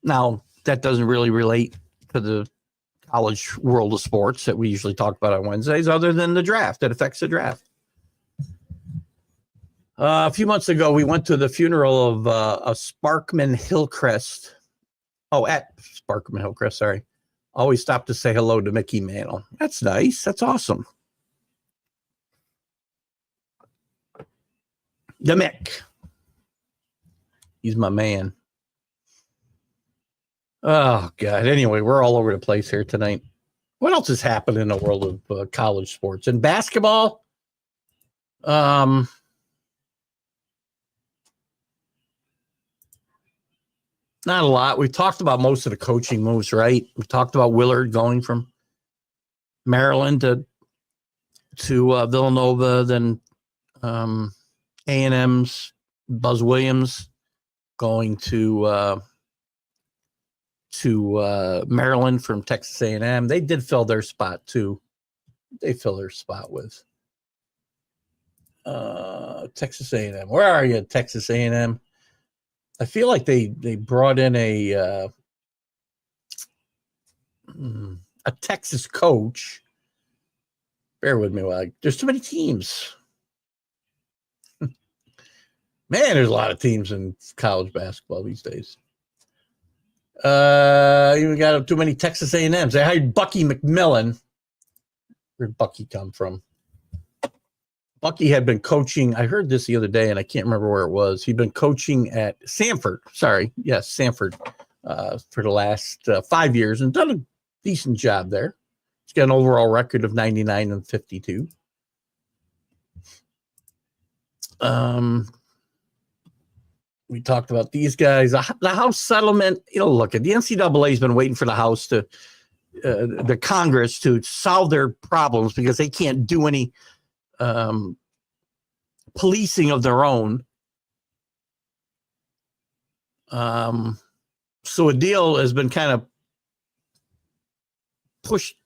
Now, that doesn't really relate to the college world of sports that we usually talk about on Wednesdays, other than the draft. That affects the draft. A few months ago, we went to the funeral of a Sparkman Hillcrest. Oh, at Sparkman Hillcrest, sorry. Always stop to say hello to Mickey Mantle. That's nice. That's awesome. The Mick. He's my man. Oh, God. Anyway, we're all over the place here tonight. What else has happened in the world of college sports? In basketball, not a lot. We've talked about most of the coaching moves, right? We talked about Willard going from Maryland to Villanova, then A&M's Buzz Williams going to Maryland from Texas A&M. They did fill their spot too. They fill their spot with Texas A&M. Where are you, Texas A&M? I feel like they brought in a Texas coach. Bear with me. There's too many teams. Man, there's a lot of teams in college basketball these days. You got too many Texas A&Ms. They hired Bucky McMillan. Where'd Bucky come from? Bucky had been coaching. I heard this the other day, and I can't remember where it was. He'd been coaching at Sanford. Sorry. Yes, Sanford for the last 5 years and done a decent job there. He's got an overall record of 99-52. We talked about these guys. The House settlement, look, the NCAA has been waiting for the House to, the Congress to solve their problems because they can't do any policing of their own. So a deal has been kind of pushed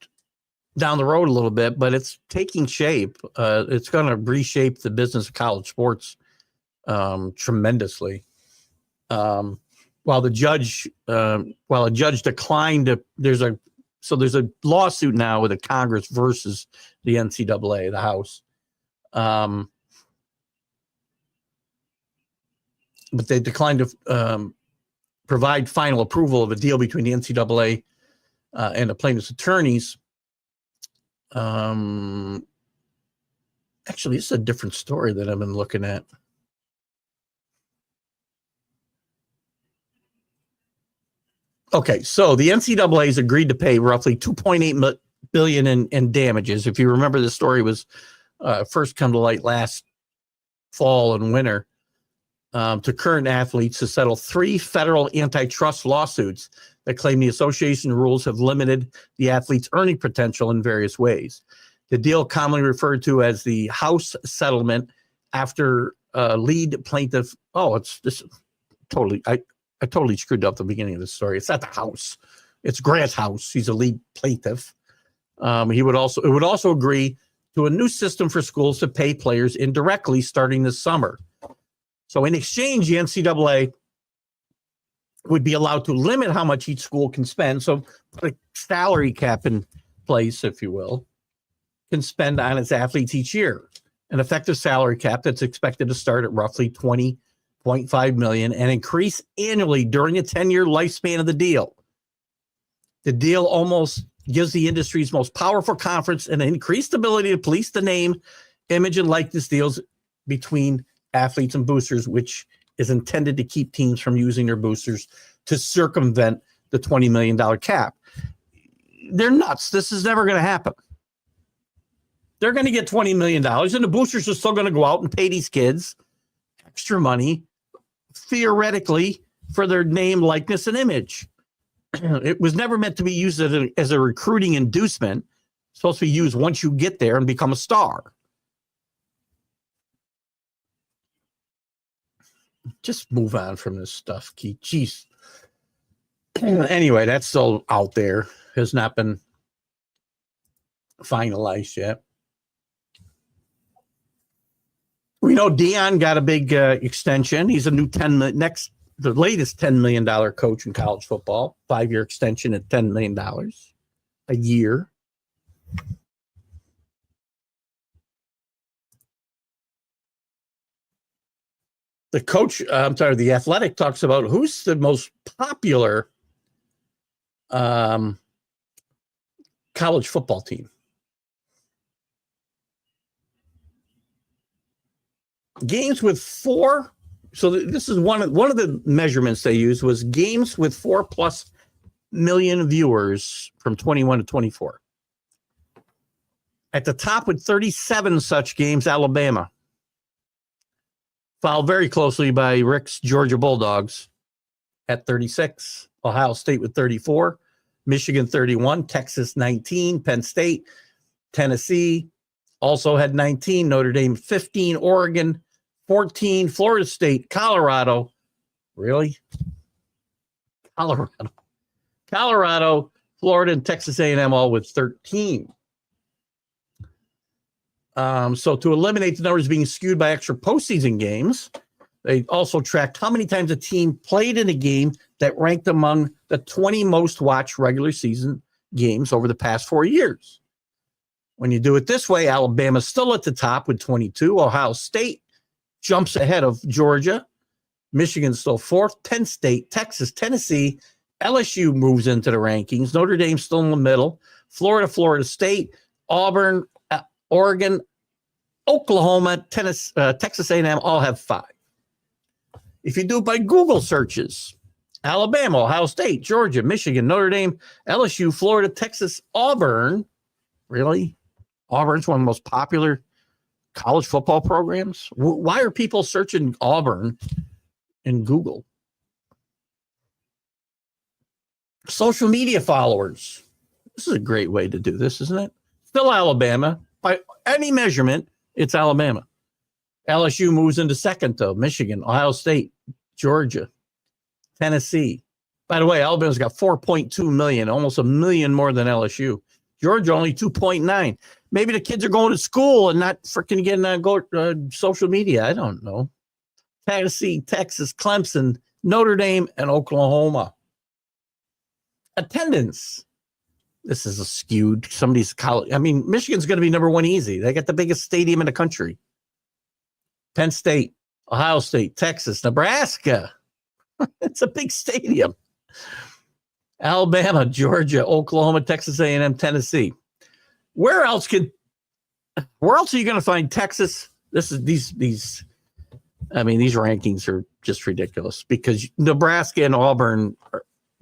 down the road a little bit, but it's taking shape. It's going to reshape the business of college sports tremendously. While a judge declined to, there's a lawsuit now with the Congress versus the NCAA, the House. But they declined to provide final approval of a deal between the NCAA and the plaintiffs' attorneys. Actually, this is a different story that I've been looking at. Okay, so the NCAA has agreed to pay roughly $2.8 billion in damages. If you remember, the story was first come to light last fall and winter to current athletes to settle 3 federal antitrust lawsuits that claim the association rules have limited the athlete's earning potential in various ways. The deal, commonly referred to as the House settlement, after lead plaintiff. Oh, it's this totally. I totally screwed up the beginning of the story. It's not the House. It's Grant's House. He's a lead plaintiff. It would also agree to a new system for schools to pay players indirectly starting this summer. So in exchange, the NCAA would be allowed to limit how much each school can spend. So put a salary cap in place, if you will, can spend on its athletes each year. An effective salary cap that's expected to start at roughly $20.5 million and increase annually during a 10-year lifespan of the deal. The deal almost gives the industry's most powerful conference an increased ability to police the name, image, and likeness deals between athletes and boosters, which is intended to keep teams from using their boosters to circumvent the $20 million cap. They're nuts. This is never going to happen. They're going to get $20 million, and the boosters are still going to go out and pay these kids extra money, theoretically, for their name, likeness, and image. It was never meant to be used as a recruiting inducement. It's supposed to be used once you get there and become a star. Just move on from this stuff, Keith. Jeez. Anyway, that's still out there. Has not been finalized yet. We know Deion got a big extension. He's a new the latest $10 million coach in college football. 5-year extension at $10 million a year. The Athletic talks about who's the most popular college football team. Games with 4. So this is one of the measurements they used was games with 4+ million viewers from 21 to 24. At the top with 37 such games, Alabama. Followed very closely by Rick's Georgia Bulldogs at 36, Ohio State with 34, Michigan 31, Texas 19, Penn State, Tennessee also had 19, Notre Dame 15, Oregon 14, Florida State, Colorado. Really? Colorado, Florida, and Texas A&M all with 13. So to eliminate the numbers being skewed by extra postseason games, they also tracked how many times a team played in a game that ranked among the 20 most watched regular season games over the past 4 years. When you do it this way, Alabama's still at the top with 22. Ohio State jumps ahead of Georgia. Michigan's still 4th. Penn State, Texas, Tennessee, LSU moves into the rankings. Notre Dame's still in the middle. Florida State, Auburn, Oregon, Oklahoma, Texas A&M all have 5. If you do it by Google searches, Alabama, Ohio State, Georgia, Michigan, Notre Dame, LSU, Florida, Texas, Auburn. Really? Auburn's one of the most popular college football programs? Why are people searching Auburn in Google? Social media followers. This is a great way to do this, isn't it? Still Alabama. By any measurement, it's Alabama. LSU moves into second, though. Michigan, Ohio State, Georgia, Tennessee. By the way, Alabama's got 4.2 million, almost a million more than LSU. Georgia only 2.9. Maybe the kids are going to school and not freaking getting on social media. I don't know. Tennessee, Texas, Clemson, Notre Dame, and Oklahoma. Attendance. This is a skewed. Somebody's college. I mean, Michigan's going to be number 1 easy. They got the biggest stadium in the country. Penn State, Ohio State, Texas, Nebraska. It's a big stadium. Alabama, Georgia, Oklahoma, Texas A&M, Tennessee. Where else are you going to find Texas? These rankings are just ridiculous because Nebraska and Auburn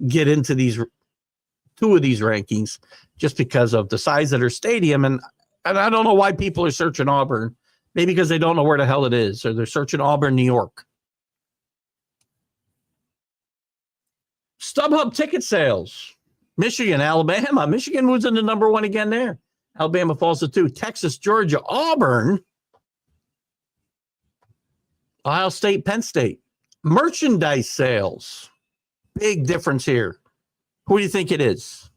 get into two of these rankings just because of the size of their stadium. And I don't know why people are searching Auburn. Maybe because they don't know where the hell it is, or they're searching Auburn, New York. StubHub ticket sales. Michigan, Alabama. Michigan moves into number 1 again there. Alabama falls to 2. Texas, Georgia, Auburn. Ohio State, Penn State. Merchandise sales. Big difference here. Who do you think it is?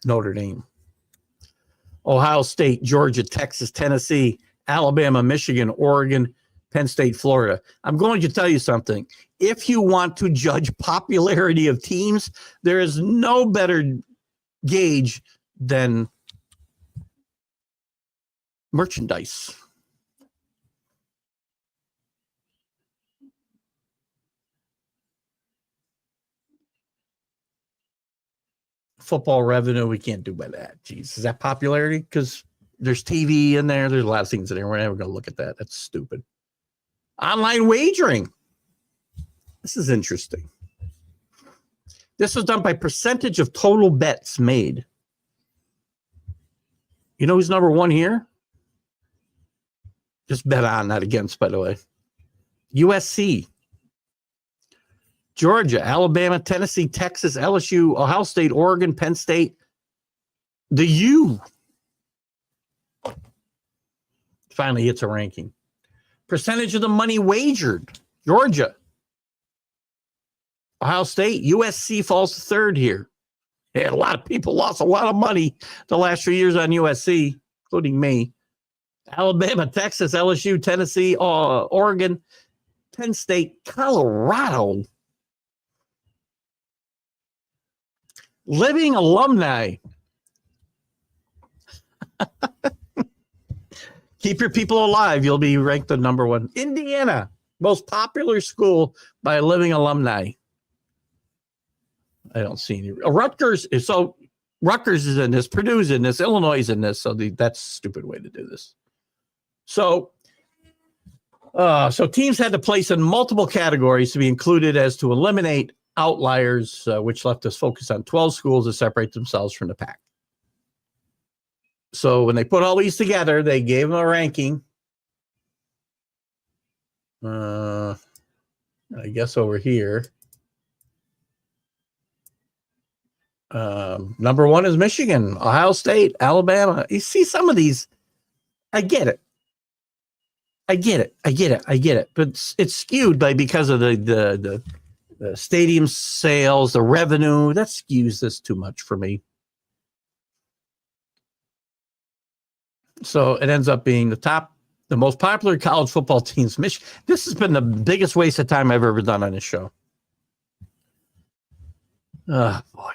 Notre Dame. Ohio State, Georgia, Texas, Tennessee, Alabama, Michigan, Oregon, Penn State, Florida. I'm going to tell you something. If you want to judge popularity of teams, there is no better gauge than merchandise. Football revenue, we can't do by that. Jeez, is that popularity? Because there's TV in there. There's a lot of things in there. We're never going to look at that. That's stupid. Online wagering. This is interesting. This was done by percentage of total bets made. You know who's number 1 here? Just bet on, not against, by the way. USC. Georgia, Alabama, Tennessee, Texas, LSU, Ohio State, Oregon, Penn State. The U finally hits a ranking. Percentage of the money wagered. Georgia, Ohio State, USC falls to 3rd here. Yeah, a lot of people lost a lot of money the last few years on USC, including me. Alabama, Texas, LSU, Tennessee, Oregon, Penn State, Colorado. Living alumni. Keep your people alive. You'll be ranked the number 1. Indiana, most popular school by living alumni. I don't see any. Rutgers is in this. Purdue's in this. Illinois is in this. So that's a stupid way to do this. So teams had to place in multiple categories to be included as to eliminate outliers, which left us focused on 12 schools to separate themselves from the pack. So when they put all these together, they gave them a ranking. I guess over here. Number 1 is Michigan, Ohio State, Alabama. You see some of these. I get it. But it's skewed because of the stadium sales, the revenue. That skews this too much for me. So it ends up being the most popular college football teams. This has been the biggest waste of time I've ever done on this show. Oh, boy.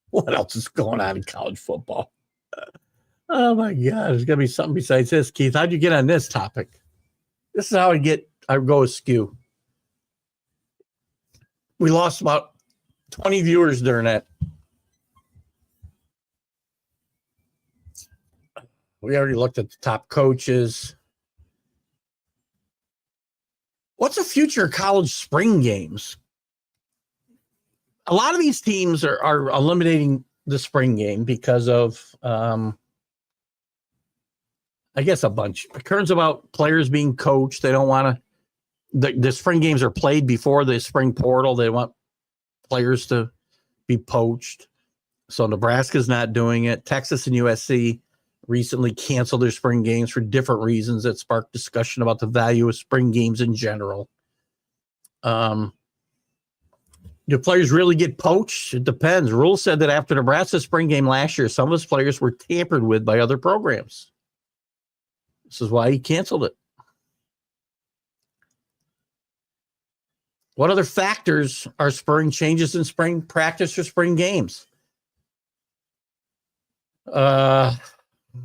What else is going on in college football? Oh, my God. There's going to be something besides this. Keith, how'd you get on this topic? This is how I go askew. We lost about 20 viewers during that We already looked at the top coaches. What's the future of college spring games? A lot of these teams are eliminating the spring game because of, I guess, a bunch. Concerns about players being coached. They don't want to. The spring games are played before the spring portal. They want players to be poached. So Nebraska's not doing it. Texas and USC recently canceled their spring games for different reasons that sparked discussion about the value of spring games in general. Do players really get poached? It depends. Rule said that after Nebraska's spring game last year, some of his players were tampered with by other programs. This is why he canceled it. What other factors are spurring changes in spring practice or spring games?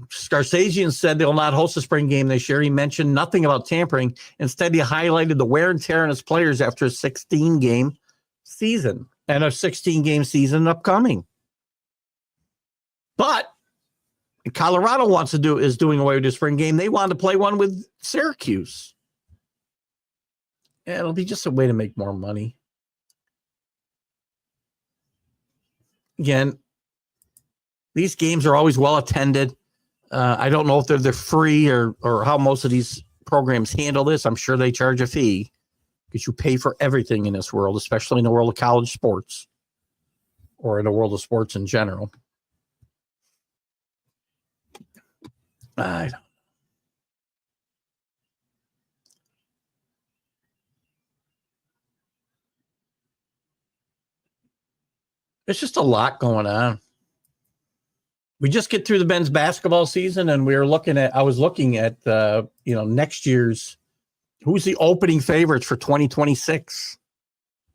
Scarsazian said they will not host a spring game this year. He mentioned nothing about tampering. Instead, he highlighted the wear and tear on his players after a 16-game season and a 16-game season upcoming. But Colorado is doing away with the spring game. They want to play one with Syracuse. It'll be just a way to make more money. Again, these games are always well attended. I don't know if they're free or how most of these programs handle this. I'm sure they charge a fee because you pay for everything in this world, especially in the world of college sports or in the world of sports in general. I don't. It's just a lot going on. We just get through the men's basketball season, and I was looking at next year's, who's the opening favorites for 2026.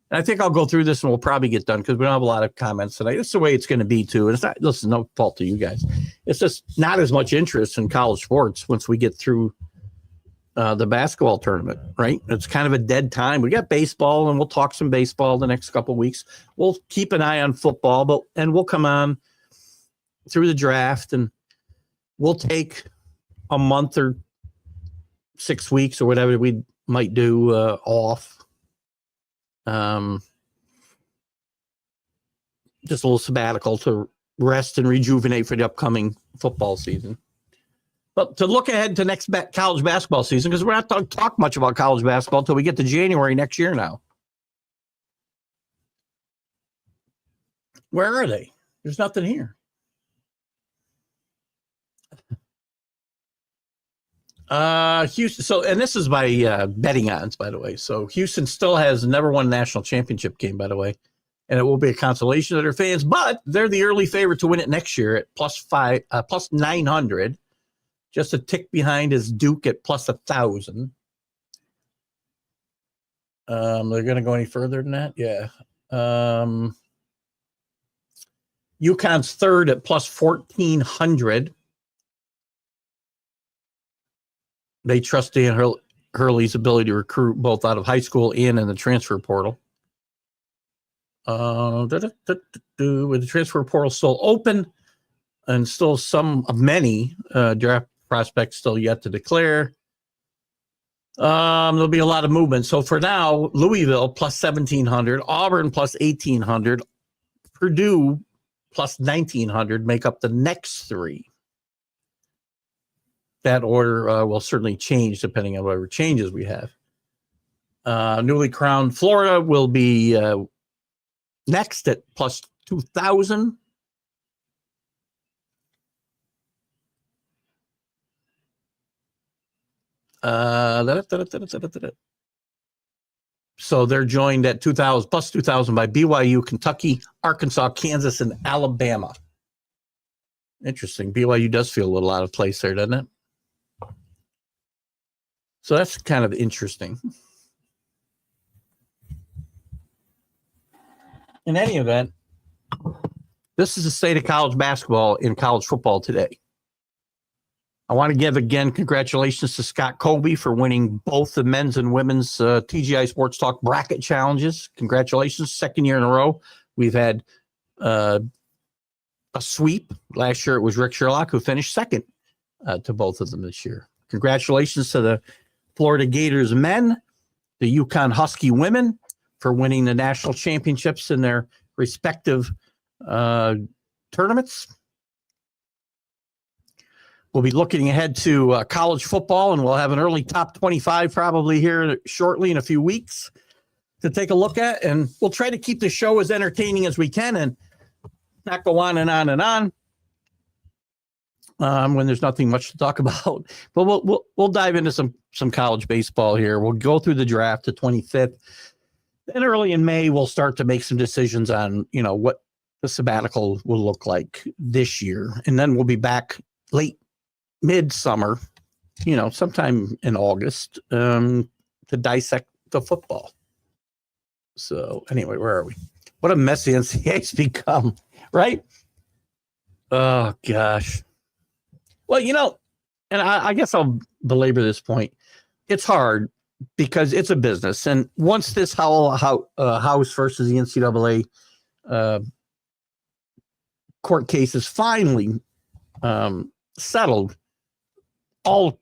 And I think I'll go through this and we'll probably get done because we don't have a lot of comments tonight. It's the way it's going to be too. And it's not, listen, no fault to you guys. It's just not as much interest in college sports once we get through the basketball tournament, right? It's kind of a dead time. We got baseball, and we'll talk some baseball the next couple of weeks. We'll keep an eye on football, and we'll come on through the draft, and we'll take a month or 6 weeks or whatever we might do off. Just a little sabbatical to rest and rejuvenate for the upcoming football season. But to look ahead to next college basketball season, because we're not going to talk much about college basketball until we get to January next year now. Where are they? There's nothing here. Houston. So, and this is by betting odds, by the way. So Houston still has never won a national championship game, by the way. And it will be a consolation to their fans, but they're the early favorite to win it next year at plus 900. Just a tick behind is Duke at plus 1,000. They're going to go any further than that? Yeah. UConn's third at plus 1,400. They trust Dan Hurley's ability to recruit both out of high school and in the transfer portal. With the transfer portal still open and still many draft prospects still yet to declare. There'll be a lot of movement. So for now, Louisville plus 1,700, Auburn plus 1,800, Purdue plus 1,900 make up the next three. That order will certainly change depending on whatever changes we have. Newly crowned Florida will be next at plus 2,000. So they're joined at 2,000 plus 2,000 by BYU, Kentucky, Arkansas, Kansas, and Alabama. Interesting. BYU does feel a little out of place there, doesn't it? So that's kind of interesting. In any event, this is the state of college basketball in college football today. I want to give again congratulations to Scott Colby for winning both the men's and women's TGI Sports Talk bracket challenges. Congratulations, second year in a row. We've had a sweep. Last year it was Rick Sherlock who finished second to both of them this year. Congratulations to the Florida Gators men, the Yukon Husky women for winning the national championships in their respective tournaments. We'll be looking ahead to college football, and we'll have an early top 25 probably here shortly in a few weeks to take a look at. And we'll try to keep the show as entertaining as we can and not go on and on and on when there's nothing much to talk about. But we'll dive into some college baseball here. We'll go through the draft, the 25th. Then early in May, we'll start to make some decisions on, what the sabbatical will look like this year. And then we'll be back midsummer, sometime in August, to dissect the football. So anyway, where are we? What a messy NCAA's become, right? Oh, gosh. Well, and I guess I'll belabor this point. It's hard because it's a business. And once this House versus the NCAA court case is finally settled, all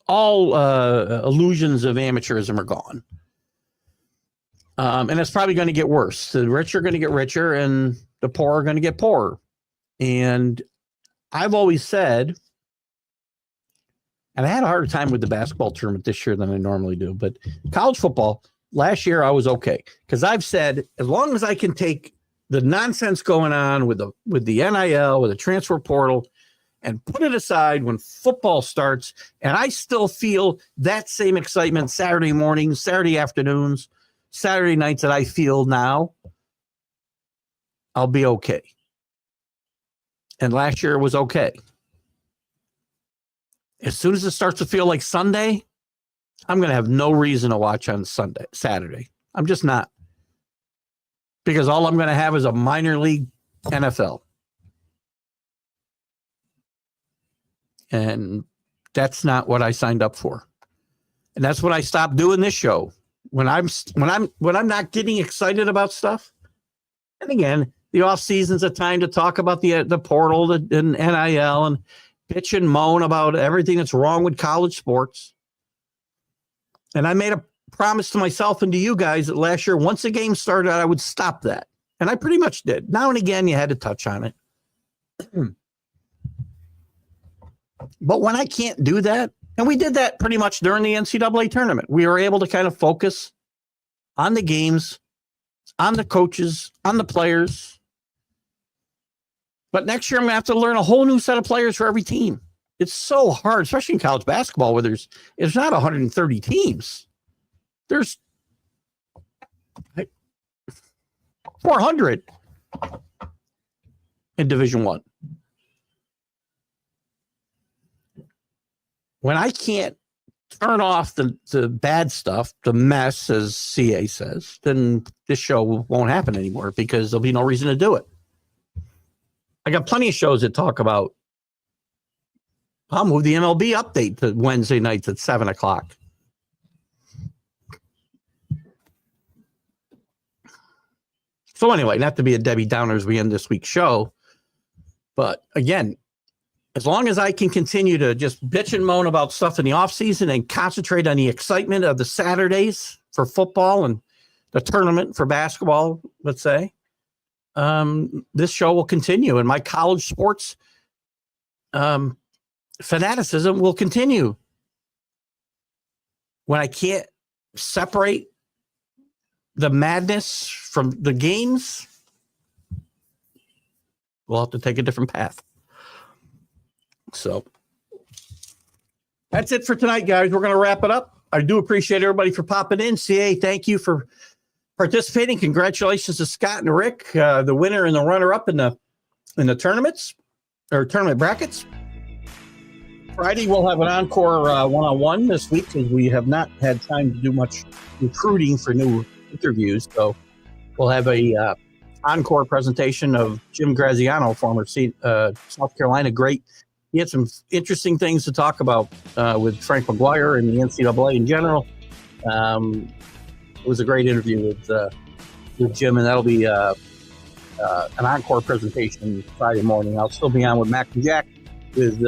illusions of amateurism are gone. And it's probably going to get worse. The rich are going to get richer and the poor are going to get poorer. And I've always said, and I had a harder time with the basketball tournament this year than I normally do, but college football, last year I was okay. Because I've said, as long as I can take the nonsense going on with the NIL, with the transfer portal, and put it aside when football starts, and I still feel that same excitement Saturday mornings, Saturday afternoons, Saturday nights that I feel now, I'll be okay. And last year it was okay. As soon as it starts to feel like Sunday, I'm going to have no reason to watch on Saturday. I'm just not. Because all I'm going to have is a minor league NFL. And that's not what I signed up for. And that's what I stopped doing this show. When I'm not getting excited about stuff. And again, the off season's a time to talk about the portal and NIL and bitch and moan about everything that's wrong with college sports. And I made a promise to myself and to you guys that last year, once the game started, I would stop that. And I pretty much did. Now and again, you had to touch on it. But when I can't do that, and we did that pretty much during the NCAA tournament, we were able to kind of focus on the games, on the coaches, on the players. But next year, I'm going to have to learn a whole new set of players for every team. It's so hard, especially in college basketball, where there's not 130 teams. There's 400 in Division I. When I can't turn off the bad stuff, the mess, as CA says, then this show won't happen anymore because there'll be no reason to do it. I got plenty of shows that talk about, I'll move the MLB update to Wednesday nights at 7:00. So anyway, not to be a Debbie Downer as we end this week's show, but again, as long as I can continue to just bitch and moan about stuff in the offseason and concentrate on the excitement of the Saturdays for football and the tournament for basketball, let's say, this show will continue. And my college sports fanaticism will continue. When I can't separate the madness from the games, we'll have to take a different path. So that's it for tonight, guys. We're going to wrap it up. I do appreciate everybody for popping in. CA, thank you for participating. Congratulations to Scott and Rick, the winner and the runner-up in the tournaments or tournament brackets. Friday, we'll have an encore one-on-one this week because we have not had time to do much recruiting for new interviews. So we'll have a encore presentation of Jim Graziano, former South Carolina great. He had some interesting things to talk about with Frank McGuire and the NCAA in general. It was a great interview with Jim, and that'll be an encore presentation Friday morning. I'll still be on with Mac and Jack with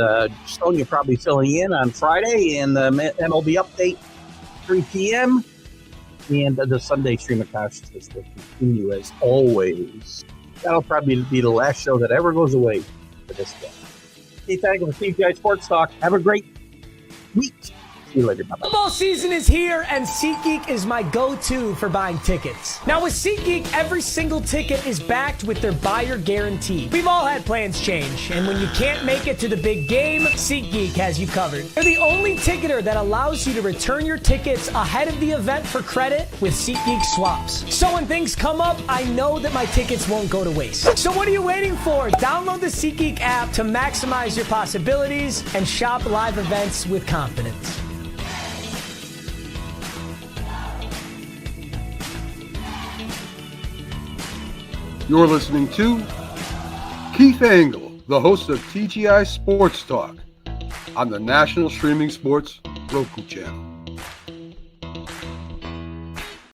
Sonia probably filling in on Friday, and the MLB update 3 p.m. And the Sunday stream of consciousness will continue as always. That'll probably be the last show that ever goes away for this day. Keith Engle with TGI Sports Talk. Have a great week. See you later. Bye-bye. Football season is here, and SeatGeek is my go-to for buying tickets. Now, with SeatGeek, every single ticket is backed with their buyer guarantee. We've all had plans change, and when you can't make it to the big game, SeatGeek has you covered. They're the only ticketer that allows you to return your tickets ahead of the event for credit with SeatGeek swaps. So when things come up, I know that my tickets won't go to waste. So what are you waiting for? Download the SeatGeek app to maximize your possibilities and shop live events with confidence. You're listening to Keith Engle, the host of TGI Sports Talk on the National Streaming Sports Roku channel.